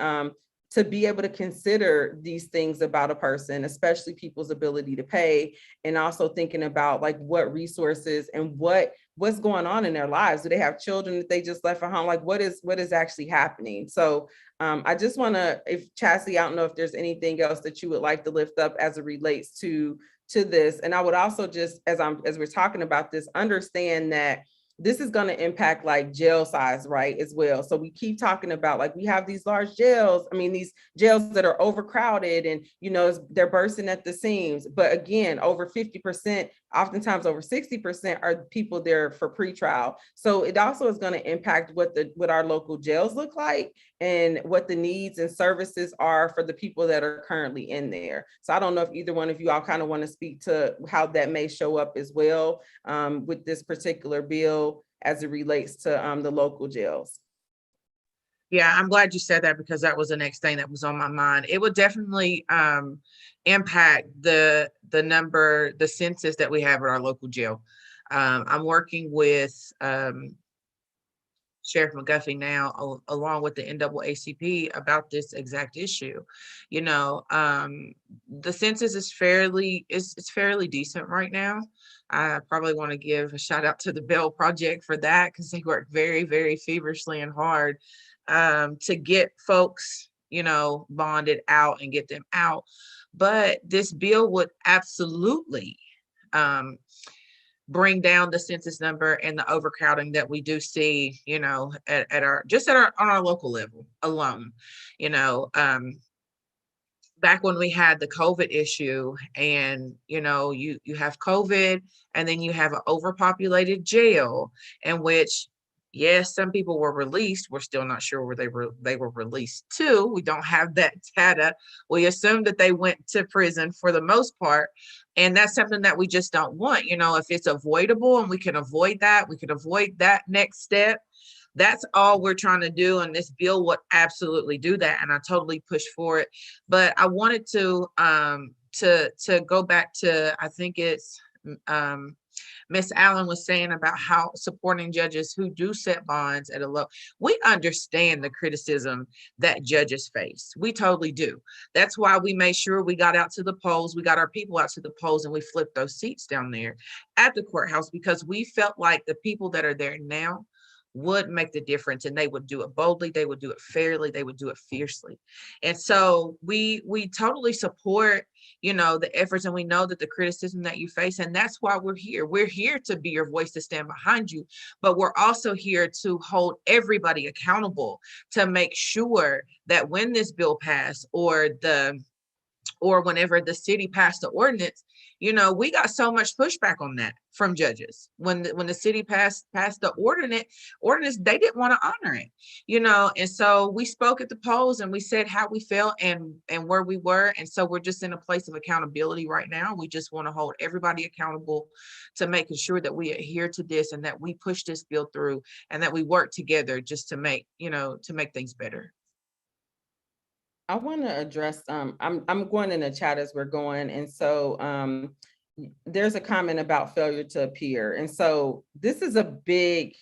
to be able to consider these things about a person, especially people's ability to pay, and also thinking about like what resources and what's going on in their lives. Do they have children that they just left at home? Like what is actually happening? So I just want to, if Chastity, I don't know if there's anything else that you would like to lift up as it relates to this. And I would also just, as we're talking about this, understand that this is going to impact like jail size, right, as well. So we keep talking about like we have these large jails. I mean, these jails that are overcrowded and, you know, they're bursting at the seams. But again, over 50%, oftentimes over 60% are people there for pretrial. So it also is going to impact what our local jails look like and what the needs and services are for the people that are currently in there. So I don't know if either one of you all kind of want to speak to how that may show up as well with this particular bill as it relates to the local jails. Yeah, I'm glad you said that because that was the next thing that was on my mind. It would definitely impact the census that we have at our local jail. I'm working with Sheriff McGuffey now, along with the NAACP, about this exact issue. You know, the census is fairly decent right now. I probably want to give a shout out to the Bell Project for that because they work very, very feverishly and hard to get folks, you know, bonded out and get them out. But this bill would absolutely bring down the census number and the overcrowding that we do see, you know, at our on our local level alone. You know, back when we had the COVID issue and, you know, you have COVID and then you have an overpopulated jail in which, yes, some people were released. We're still not sure where they were released to. We don't have that data. We assume that they went to prison for the most part. And that's something that we just don't want. You know, if it's avoidable and we can avoid that next step, that's all we're trying to do. And this bill would absolutely do that. And I totally push for it. But I wanted to go back to, I think it's Miss Allen was saying about how supporting judges who do set bonds at a low. We understand the criticism that judges face. We totally do. That's why we made sure we got out to the polls. We got our people out to the polls and we flipped those seats down there at the courthouse because we felt like the people that are there now would make the difference, and they would do it boldly, they would do it fairly, they would do it fiercely. And so we totally support, you know, the efforts, and we know that the criticism that you face, and that's why we're here to be your voice, to stand behind you, but we're also here to hold everybody accountable, to make sure that when this bill passed or whenever the city passed the ordinance, you know, we got so much pushback on that from judges. When the city passed the ordinance, they didn't want to honor it, you know. And so we spoke at the polls and we said how we felt and where we were. And so we're just in a place of accountability right now. We just want to hold everybody accountable to making sure that we adhere to this and that we push this bill through and that we work together just to make things better. I want to address, I'm going in the chat as we're going. And so there's a comment about failure to appear. And so this is a big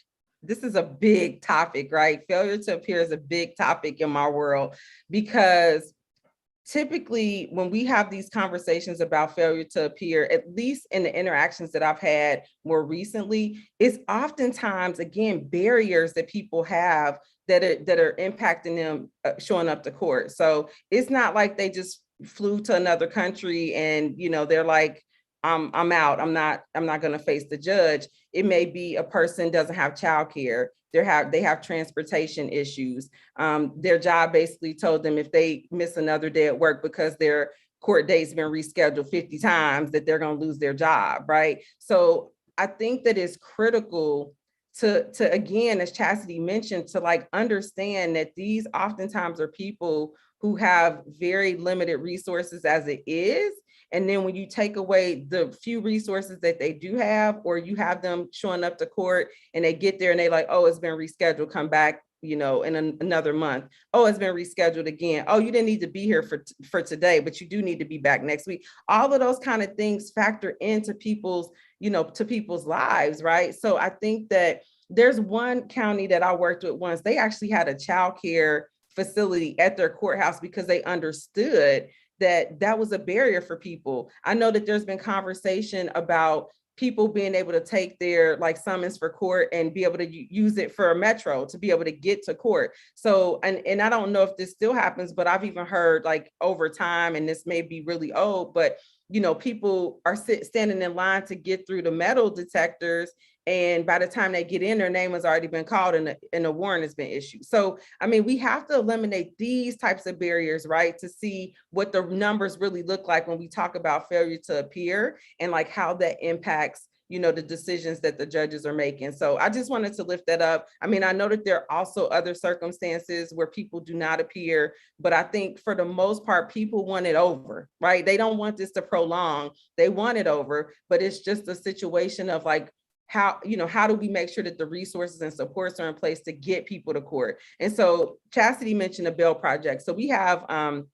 topic, right? Failure to appear is a big topic in my world because typically when we have these conversations about failure to appear, at least in the interactions that I've had more recently, it's oftentimes, again, barriers that people have that are impacting them showing up to court. So it's not like they just flew to another country and, you know, they're like, I'm out. I'm not going to face the judge. It may be a person doesn't have childcare. They have transportation issues. Their job basically told them if they miss another day at work because their court date's been rescheduled 50 times that they're going to lose their job, right? So I think that it's critical to again, as Chastity mentioned, to like understand that these oftentimes are people who have very limited resources as it is. And then when you take away the few resources that they do have, or you have them showing up to court and they get there and they like, oh, it's been rescheduled, come back, you know, in another month. Oh, it's been rescheduled again. Oh, you didn't need to be here for today, but you do need to be back next week. All of those kind of things factor into people's, you know, to people's lives, right? So I think that there's one county that I worked with once, they actually had a childcare facility at their courthouse because they understood that was a barrier for people. I know that there's been conversation about people being able to take their like summons for court and be able to use it for a metro to be able to get to court. So, and I don't know if this still happens, but I've even heard like over time, and this may be really old, but people are standing in line to get through the metal detectors. And by the time they get in, their name has already been called and a warrant has been issued. So, I mean, we have to eliminate these types of barriers, right? To see what the numbers really look like when we talk about failure to appear and like how that impacts the decisions that the judges are making. So I just wanted to lift that up. I mean, I know that there are also other circumstances where people do not appear, but I think for the most part, people want it over, right? They don't want this to prolong. They want it over, but it's just a situation of like, how do we make sure that the resources and supports are in place to get people to court? And so Chastity mentioned the Bail Project. So we have an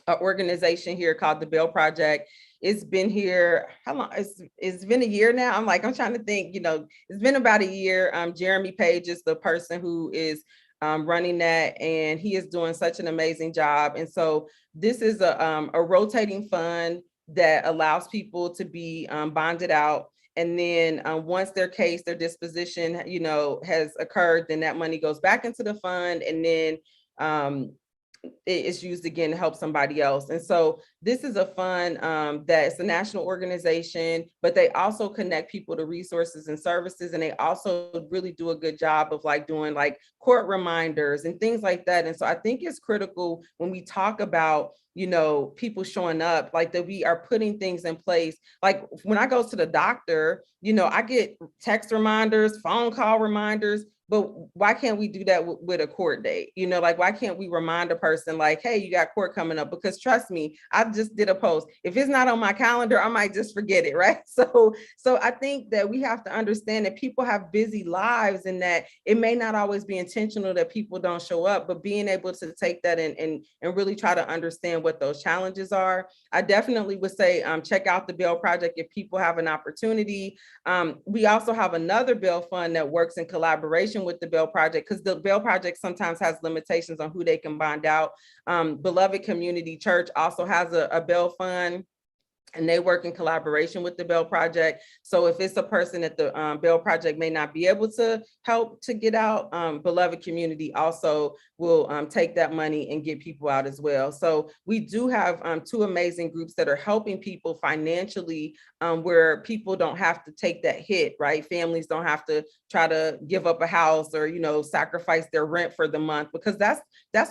organization here called the Bail Project. It's been here, how long? It's been a year now. I'm trying to think, it's been about a year. Jeremy Page is the person who is running that, and he is doing such an amazing job. And so this is a rotating fund that allows people to be bonded out. And then once their case, their disposition, has occurred, then that money goes back into the fund, and then it's used again to help somebody else. And so this is a fund that's a national organization, but they also connect people to resources and services. And they also really do a good job of like doing like court reminders and things like that. And so I think it's critical when we talk about people showing up, like that we are putting things in place. Like when I go to the doctor, I get text reminders, phone call reminders, but why can't we do that with a court date? Like, why can't we remind a person like, hey, you got court coming up? Because trust me, I just did a post. If it's not on my calendar, I might just forget it, right? So I think that we have to understand that people have busy lives and that it may not always be intentional that people don't show up, but being able to take that and really try to understand what those challenges are. I definitely would say check out the Bail Project if people have an opportunity. We also have another bail fund that works in collaboration with the Bail Project, because the Bail Project sometimes has limitations on who they can bond out. Beloved Community Church also has a bail fund, and they work in collaboration with the Bail Project. So if it's a person that the Bail Project may not be able to help to get out, Beloved Community also will take that money and get people out as well. So we do have two amazing groups that are helping people financially, where people don't have to take that hit, right? Families don't have to try to give up a house or, sacrifice their rent for the month, because that's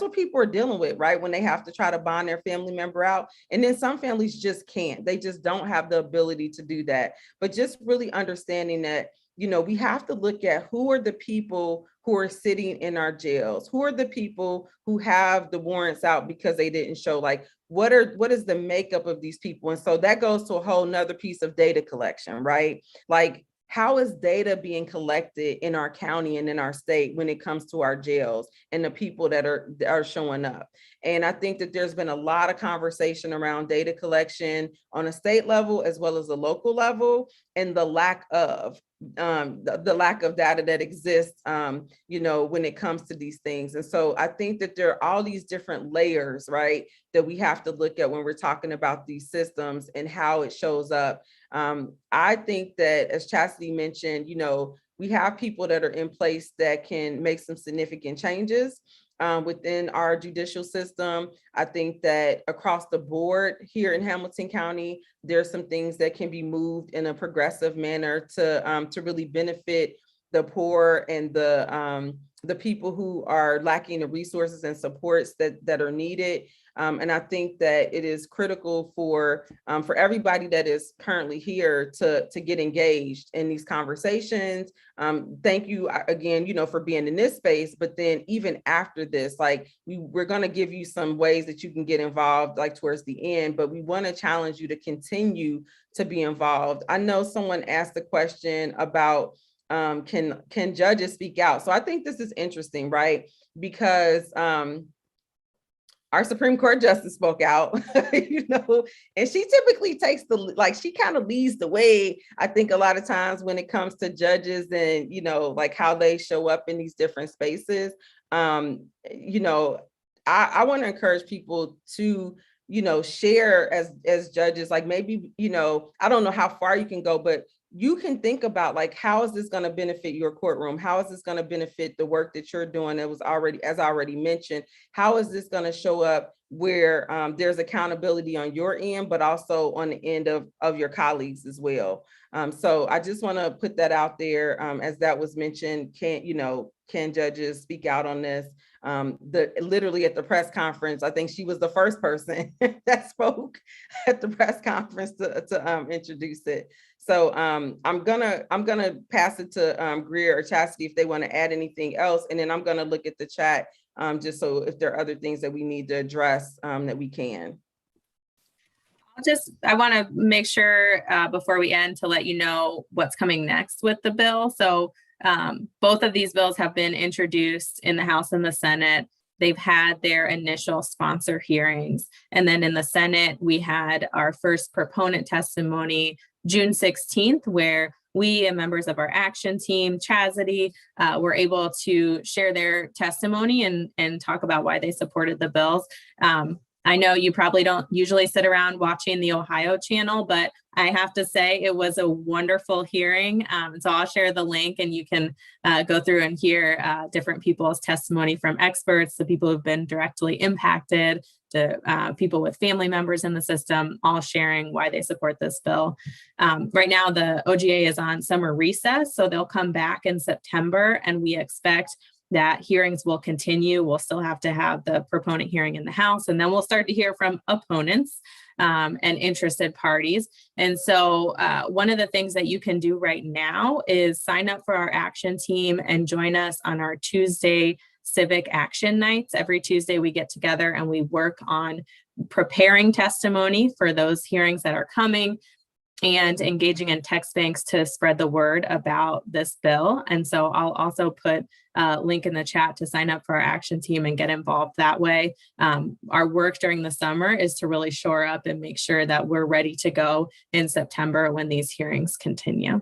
what people are dealing with, right? When they have to try to bond their family member out. And then some families just can't. They just don't have the ability to do that. But just really understanding that, we have to look at who are the people who are sitting in our jails, who are the people who have the warrants out because they didn't show, like, what is the makeup of these people? And so that goes to a whole nother piece of data collection, right? Like, how is data being collected in our county and in our state when it comes to our jails and the people that are showing up? And I think that there's been a lot of conversation around data collection on a state level as well as a local level, and the lack of data that exists, when it comes to these things. And so I think that there are all these different layers, right, that we have to look at when we're talking about these systems and how it shows up. I think that, as Chastity mentioned, we have people that are in place that can make some significant changes within our judicial system. I think that across the board here in Hamilton County, there's some things that can be moved in a progressive manner to really benefit the poor and the people who are lacking the resources and supports that are needed. And I think that it is critical for everybody that is currently here to get engaged in these conversations. Thank you again, for being in this space. But then even after this, like, we're going to give you some ways that you can get involved, like towards the end, but we want to challenge you to continue to be involved. I know someone asked the question about can judges speak out? So I think this is interesting, right? Because our Supreme Court justice spoke out, and she typically takes she kind of leads the way, I think, a lot of times when it comes to judges and, like how they show up in these different spaces. I want to encourage people to, share as judges, like maybe, I don't know how far you can go, but you can think about like, how is this going to benefit your courtroom? How is this going to benefit the work that you're doing? That was already, as I already mentioned, how is this going to show up where there's accountability on your end, but also on the end of your colleagues as well. So I just want to put that out there. As that was mentioned, can judges speak out on this? Literally at the press conference, I think she was the first person that spoke at the press conference to introduce it. So I'm gonna pass it to Greer or Chastity if they want to add anything else, and then I'm gonna look at the chat just so if there are other things that we need to address that we can. I want to make sure before we end to let you know what's coming next with the bill. So both of these bills have been introduced in the House and the Senate. They've had their initial sponsor hearings. And then in the Senate, we had our first proponent testimony June 16th, where we and members of our action team, Chastity, were able to share their testimony and talk about why they supported the bills. I know you probably don't usually sit around watching the Ohio channel, but I have to say it was a wonderful hearing. So I'll share the link and you can go through and hear different people's testimony from experts, the people who've been directly impacted, to people with family members in the system, all sharing why they support this bill. Right now, the OGA is on summer recess, so they'll come back in September, and we expect that hearings will continue. We'll still have to have the proponent hearing in the House, and then we'll start to hear from opponents and interested parties. And so one of the things that you can do right now is sign up for our action team and join us on our Tuesday civic action nights. Every Tuesday we get together and we work on preparing testimony for those hearings that are coming and engaging in text banks to spread the word about this bill. And so I'll also put a link in the chat to sign up for our action team and get involved that way. Our work during the summer is to really shore up and make sure that we're ready to go in September when these hearings continue.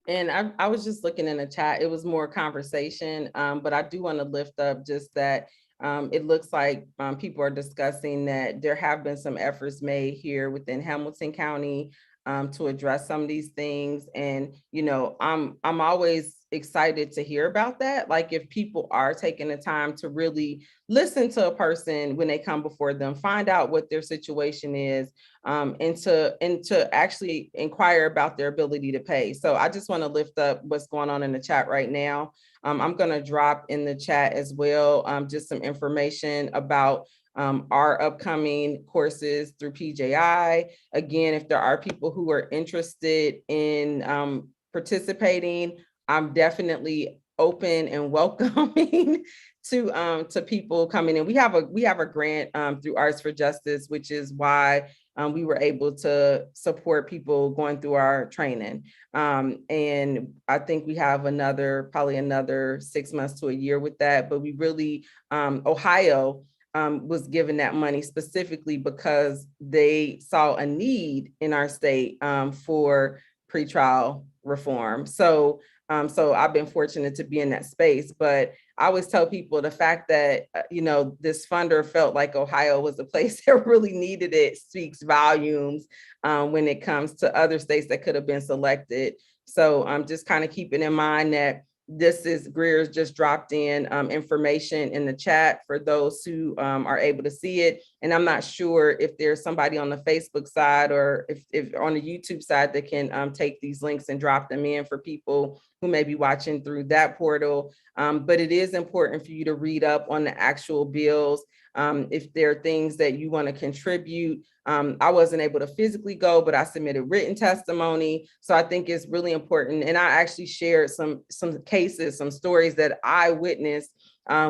And I was just looking in the chat, it was more conversation, but I do want to lift up just that it looks like people are discussing that there have been some efforts made here within Hamilton County to address some of these things. And, I'm always excited to hear about that. Like if people are taking the time to really listen to a person when they come before them, find out what their situation is, and to actually inquire about their ability to pay. So I just want to lift up what's going on in the chat right now. I'm going to drop in the chat as well, just some information about our upcoming courses through PJI. Again, if there are people who are interested in participating, I'm definitely open and welcoming to people coming in. We have a grant through Arts for Justice, which is why we were able to support people going through our training. And I think we have probably another 6 months to a year with that. But we really, Ohio was given that money specifically because they saw a need in our state for pretrial reform. So I've been fortunate to be in that space, but I always tell people the fact that, this funder felt like Ohio was a place that really needed it speaks volumes when it comes to other states that could have been selected. So I'm just kind of keeping in mind that Greer's just dropped in information in the chat for those who are able to see it. And I'm not sure if there's somebody on the Facebook side or if on the YouTube side that can take these links and drop them in for people who may be watching through that portal. But it is important for you to read up on the actual bills. If there are things that you want to contribute, I wasn't able to physically go, but I submitted written testimony. So I think it's really important. And I actually shared some cases, some stories that I witnessed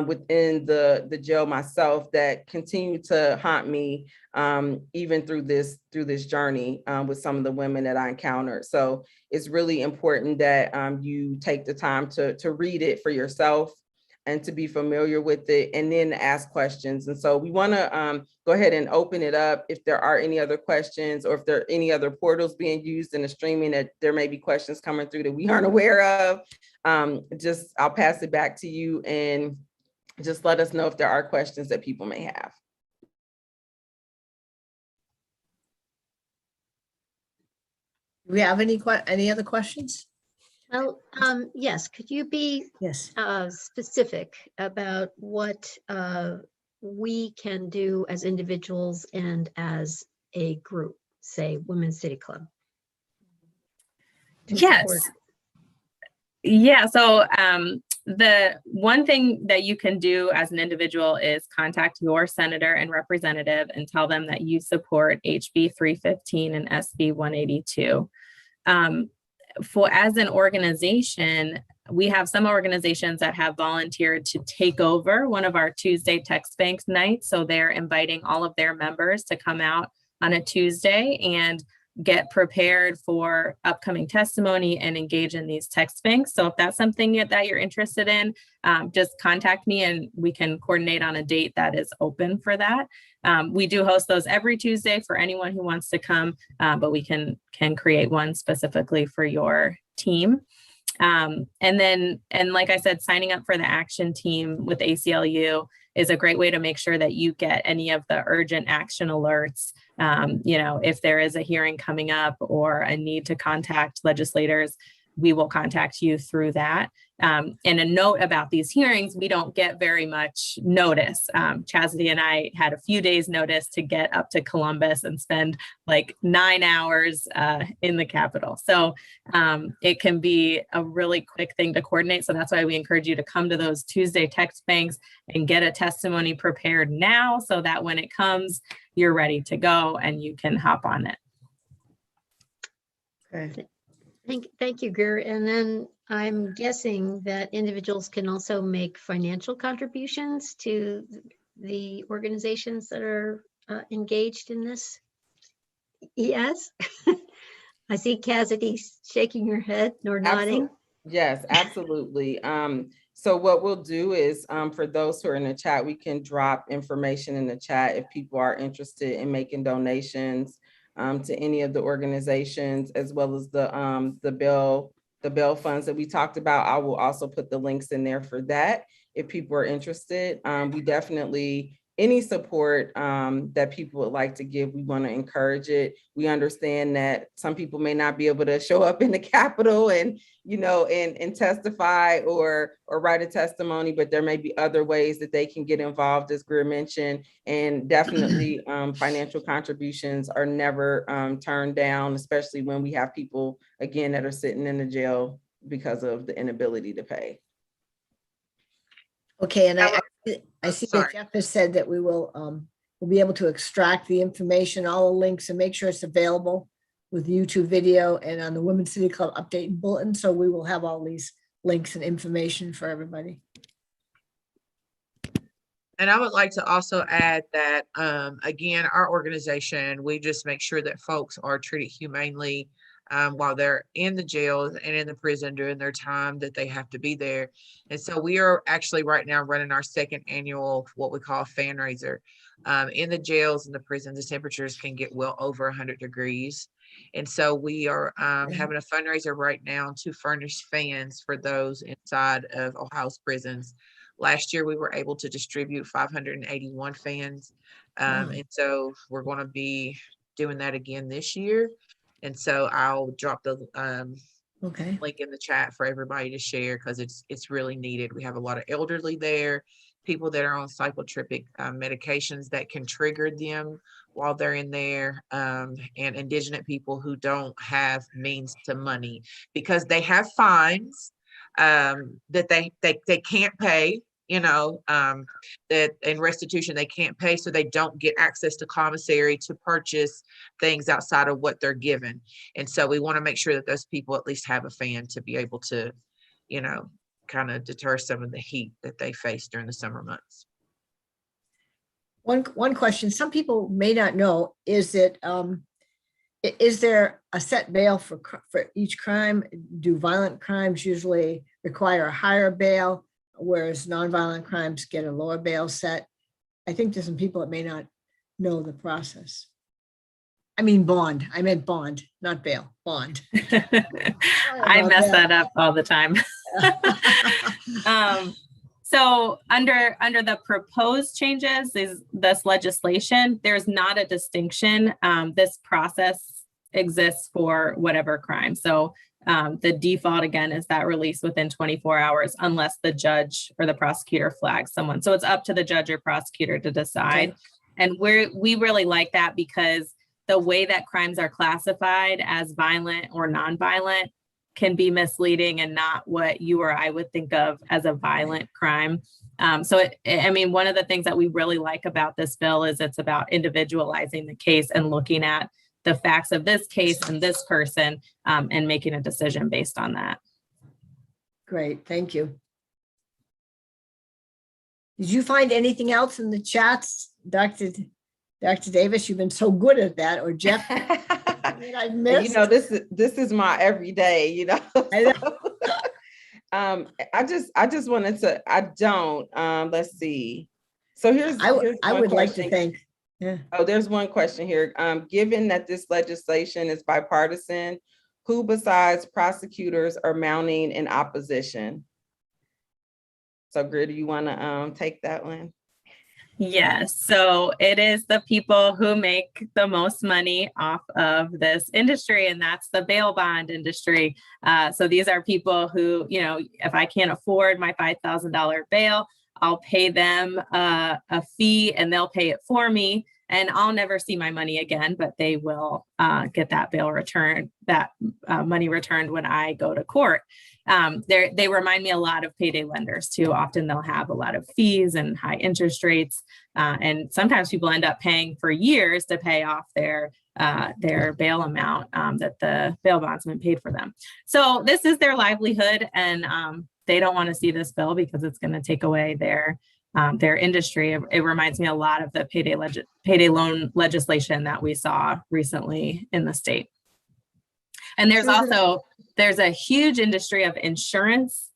within the jail myself that continue to haunt me even through this journey with some of the women that I encountered. So it's really important that you take the time to read it for yourself and to be familiar with it and then ask questions. And so we want to go ahead and open it up if there are any other questions or if there are any other portals being used in the streaming that there may be questions coming through that we aren't aware of. I'll pass it back to you and just let us know if there are questions that people may have. Do we have any other questions? Well, yes, could you be Yes. specific about what we can do as individuals and as a group, say Women's City Club? to Yes. support? Yeah. So the one thing that you can do as an individual is contact your senator and representative and tell them that you support HB 315 and SB 182. As an organization, we have some organizations that have volunteered to take over one of our Tuesday text bank nights. So they're inviting all of their members to come out on a Tuesday and get prepared for upcoming testimony and engage in these text banks. So if that's something that you're interested in, just contact me and we can coordinate on a date that is open for that. We do host those every Tuesday for anyone who wants to come, but we can create one specifically for your team. And like I said, signing up for the action team with ACLU is a great way to make sure that you get any of the urgent action alerts. If there is a hearing coming up or a need to contact legislators, we will contact you through that. And a note about these hearings, we don't get very much notice. Chastity and I had a few days notice to get up to Columbus and spend like 9 hours in the Capitol. So it can be a really quick thing to coordinate. So that's why we encourage you to come to those Tuesday text banks and get a testimony prepared now so that when it comes, you're ready to go and you can hop on it. Okay. Thank you, Greer. And then I'm guessing that individuals can also make financial contributions to the organizations that are engaged in this. Yes. I see Cassidy shaking her head or nodding. Yes, absolutely. So what we'll do is for those who are in the chat, we can drop information in the chat if people are interested in making donations to any of the organizations, as well as the bill funds that we talked about. I will also put the links in there for that if people are interested. We definitely, any support that people would like to give, we want to encourage it. We understand that some people may not be able to show up in the Capitol and testify or write a testimony, but there may be other ways that they can get involved, as Greer mentioned. And definitely financial contributions are never turned down, especially when we have people, again, that are sitting in the jail because of the inability to pay. Okay, and I see Sorry. that Jeff has said that we'll be able to extract the information, all the links, and make sure it's available with YouTube video and on the Women's City Club update and bulletin. So we will have all these links and information for everybody. And I would like to also add that, again, our organization, we just make sure that folks are treated humanely while they're in the jails and in the prison during their time that they have to be there. And so we are actually right now running our second annual, what we call fan raiser. In the jails and the prisons, the temperatures can get well over 100 degrees. And so we are having a fundraiser right now to furnish fans for those inside of Ohio's prisons. Last year, we were able to distribute 581 fans. And so we're going to be doing that again this year. And so I'll drop the link in the chat for everybody to share because it's really needed. We have a lot of elderly there, people that are on psychotropic medications that can trigger them while they're in there, and indigenous people who don't have means to money because they have fines that they can't pay, that in restitution they can't pay, so they don't get access to commissary to purchase things outside of what they're given. And so we want to make sure that those people at least have a fan to be able to, kind of deter some of the heat that they face during the summer months. One question some people may not know is that is there a set bail for each crime? Do violent crimes usually require a higher bail, whereas nonviolent crimes get a lower bail set? I think there's some people that may not know the process. I mean bond. I meant bond, not bail. Bond. I mess that up all the time. So under the proposed changes, this legislation, there's not a distinction. This process exists for whatever crime. So the default again is that release within 24 hours unless the judge or the prosecutor flags someone. So it's up to the judge or prosecutor to decide. Okay. And we really like that because the way that crimes are classified as violent or non-violent can be misleading and not what you or I would think of as a violent crime. I mean, one of the things that we really like about this bill is it's about individualizing the case and looking at the facts of this case and this person and making a decision based on that. Great, thank you. Did you find anything else in the chats, Dr. Davis? You've been so good at that, or Jeff? I missed. You know, this is my everyday, you know. I know. I just wanted to, let's see. So here's I one would like to question. thank. Yeah. Oh, there's one question here. Given that this legislation is bipartisan, who besides prosecutors are mounting in opposition? So Greer, do you want to take that one? Yes, so it is the people who make the most money off of this industry, and that's the bail bond industry. So these are people who, you know, if I can't afford my $5,000 bail, I'll pay them a fee and they'll pay it for me. And I'll never see my money again, but they will get that bail returned, that money returned when I go to court. They remind me a lot of payday lenders too. Often they'll have a lot of fees and high interest rates. And sometimes people end up paying for years to pay off their bail amount that the bail bondsman paid for them. So this is their livelihood, and they don't want to see this bill because it's going to take away their industry. It reminds me a lot of the payday loan legislation that we saw recently in the state. And there's a huge industry of insurance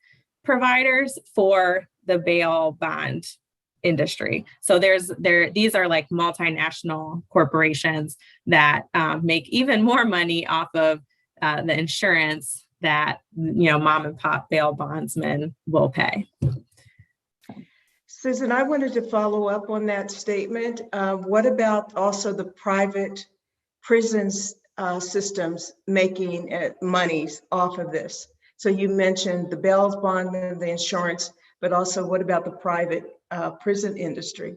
providers for the bail bond industry. So these are like multinational corporations that make even more money off of the insurance that, you know, mom and pop bail bondsmen will pay. Susan, I wanted to follow up on that statement. What about also the private prisons systems making monies off of this? So you mentioned the bail bond and the insurance, but also what about the private prison industry?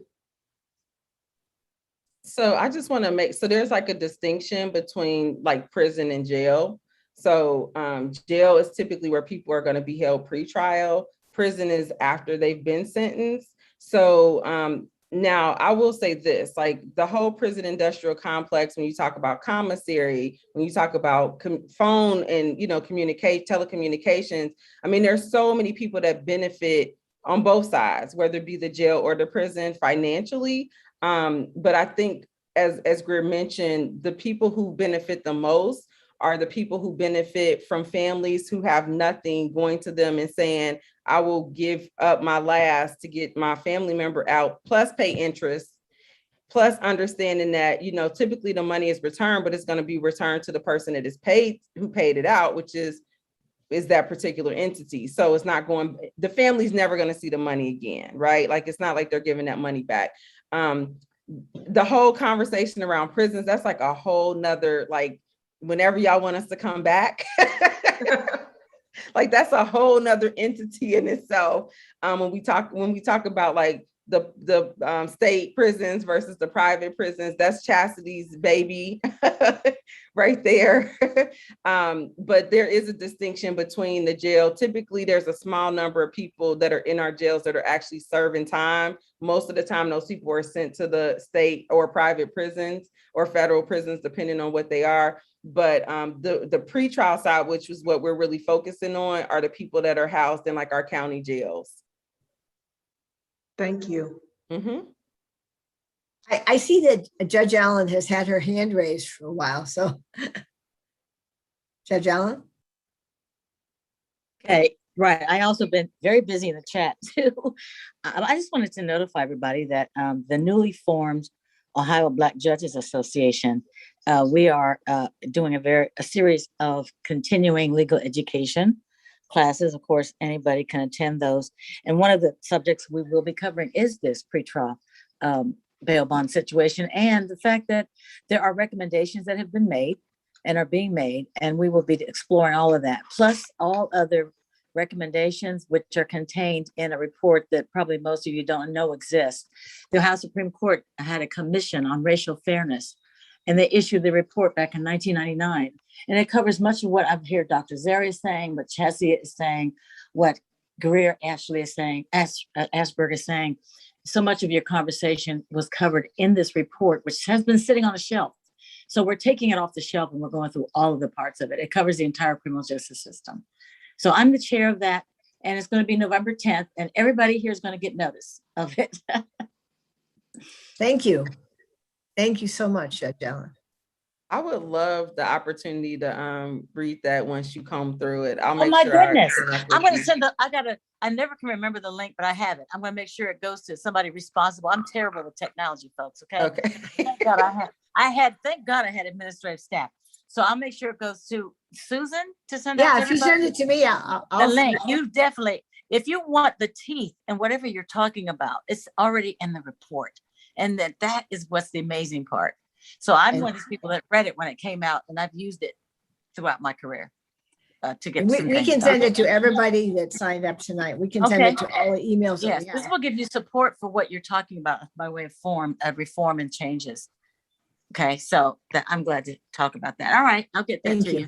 So I just want to so there's like a distinction between like prison and jail. So jail is typically where people are going to be held pretrial. Prison is after they've been sentenced. So now I will say this, like the whole prison industrial complex, when you talk about commissary, when you talk about phone and, you know, telecommunications, I mean, there's so many people that benefit on both sides, whether it be the jail or the prison financially. But I think as Greer mentioned, the people who benefit the most are the people who benefit from families who have nothing going to them and saying, I will give up my last to get my family member out, plus pay interest, plus understanding that, you know, typically the money is returned, but it's going to be returned to the person that is paid, who paid it out, which is that particular entity. So it's not going, the family's never going to see the money again, right? Like, it's not like they're giving that money back. The whole conversation around prisons, that's like a whole nother, like, whenever y'all want us to come back, like that's a whole nother entity in itself. When we talk about like the state prisons versus the private prisons, that's Chastity's baby right there. But there is a distinction between the jail. Typically, there's a small number of people that are in our jails that are actually serving time. Most of the time, those people are sent to the state or private prisons or federal prisons, depending on what they are. But the pretrial side, which is what we're really focusing on, are the people that are housed in like our county jails. Thank you. Mm-hmm. I see that Judge Allen has had her hand raised for a while, so. Judge Allen? Okay, right. I also been very busy in the chat too. I just wanted to notify everybody that the newly formed Ohio Black Judges Association, we are doing a series of continuing legal education classes. Of course, anybody can attend those. And one of the subjects we will be covering is this pretrial bail bond situation, and the fact that there are recommendations that have been made and are being made. And we will be exploring all of that, plus all other recommendations, which are contained in a report that probably most of you don't know exists. The Ohio Supreme Court had a commission on racial fairness, and they issued the report back in 1999. And it covers much of what I've heard Dr. Zeri is saying, what Chessie is saying, what Greer Ashley is saying, Asperger is saying. So much of your conversation was covered in this report, which has been sitting on a shelf. So we're taking it off the shelf and we're going through all of the parts of it. It covers the entire criminal justice system. So I'm the chair of that, and it's going to be November 10th, and everybody here is going to get notice of it. Thank you. Thank you so much, Judge Allen. I would love the opportunity to read that once you comb through it. I'll Oh make my sure goodness. I I'm going to send I never can remember the link, but I have it. I'm going to make sure it goes to somebody responsible. I'm terrible with technology, folks. Okay. Okay. Thank God thank God I had administrative staff. So I'll make sure it goes to Susan to send out. Yeah, if you send it to me, The I'll link, you definitely, if you want the teeth and whatever you're talking about, it's already in the report. And that is what's the amazing part. So I'm one of these people that read it when it came out, and I've used it throughout my career to get some We things can done. send it to everybody that signed up tonight. We can send Okay. it to all the emails. that Yes, we this have. will give you support for what you're talking about by way of reform and changes. Okay, so I'm glad to talk about that. All right, I'll get that Thank to you. you.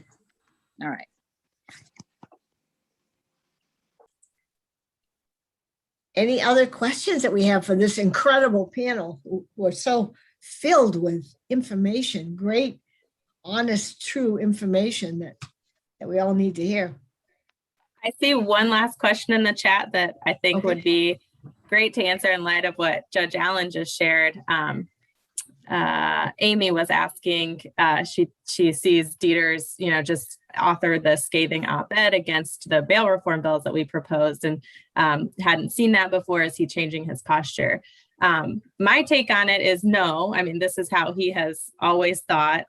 All right. Any other questions that we have for this incredible panel? We're so filled with information, great, honest, true information that we all need to hear. I see one last question in the chat that I think Okay. would be great to answer in light of what Judge Allen just shared. Amy was asking, she sees Dieter's, just author the scathing op-ed against the bail reform bills that we proposed, and hadn't seen that before. Is he changing his posture? My take on it is no. I mean, this is how he has always thought.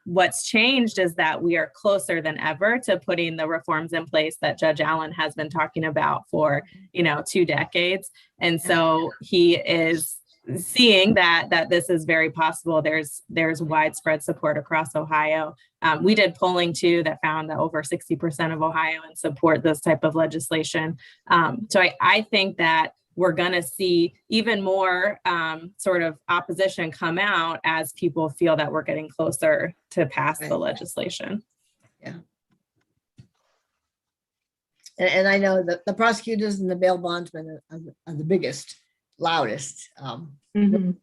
What's changed is that we are closer than ever to putting the reforms in place that Judge Allen has been talking about for, 2 decades. And so he is seeing that this is very possible. There's widespread support across Ohio. We did polling too that found that over 60% of Ohioans support this type of legislation. So I think that we're going to see even more sort of opposition come out as people feel that we're getting closer to pass the legislation. Yeah. And I know that the prosecutors and the bail bondsmen are the biggest, loudest. Mhm.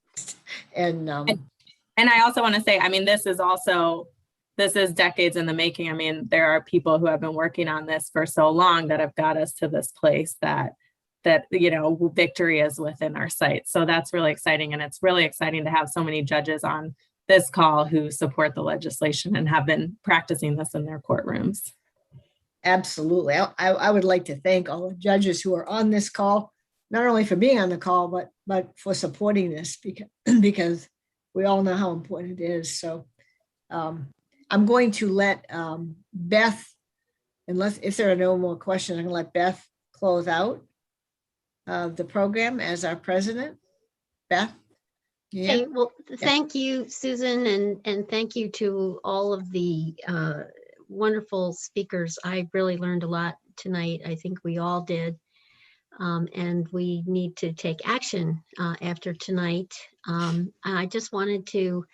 And I also want to say, I mean, this is decades in the making. I mean, there are people who have been working on this for so long that have got us to this place that victory is within our sight. So that's really exciting. And it's really exciting to have so many judges on this call who support the legislation and have been practicing this in their courtrooms. absolutely. I would like to thank all the judges who are on this call, not only for being on the call, but for supporting this because we all know how important it is. So I'm going to let Beth, if there are no more questions, I'm going to let Beth close out the program as our president. Beth? Yeah. Okay, well, thank you, Susan, and thank you to all of the wonderful speakers. I really learned a lot tonight. I think we all did. And we need to take action after tonight. I just wanted to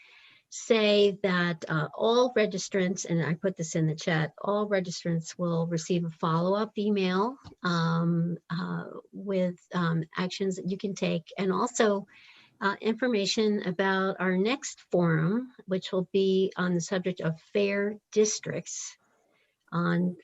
say that all registrants, and I put this in the chat, all registrants will receive a follow-up email with actions that you can take, and also information about our next forum, which will be on the subject of fair districts on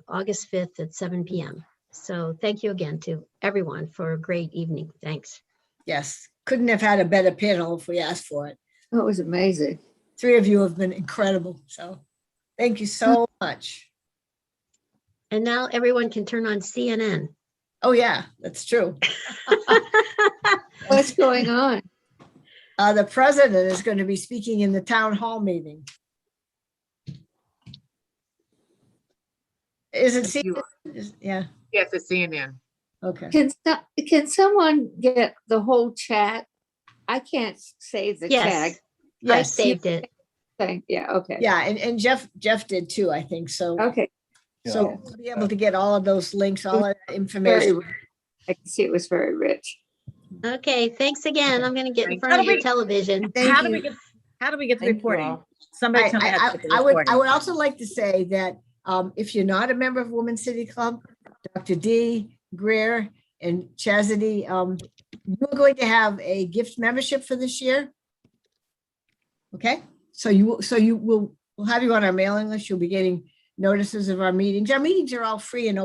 August 5th at 7 p.m. So thank you again to everyone for a great evening. Thanks. Yes, couldn't have had a better panel if we asked for it. That was amazing. 3 of you have been incredible. So thank you so much. And now everyone can turn on CNN. Oh yeah, that's true. What's going on? The president is going to be speaking in the town hall meeting. Is it CNN? Yeah, Yes, it's CNN. okay. Can someone get the whole chat? I can't save the Yes. tag. I Yes, saved it. saying, yeah, okay. Yeah, and Jeff did too, I think. So, Okay, so we'll be able to get all of those links, all of that very, information. rich. I can see it was very rich. Okay, thanks again. I'm going to get in How front do of your we- television. Thank How do you. we get, how do we get the Thank you reporting? all. Somebody tell me how to get the I reporting. would also like to say that if you're not a member of Women's City Club, Dr. D, Greer, and Chastity, you're going to have a gift membership for this year. Okay, so we'll have you on our mailing list. You'll be getting notices of our meetings. Our meetings are all free and open.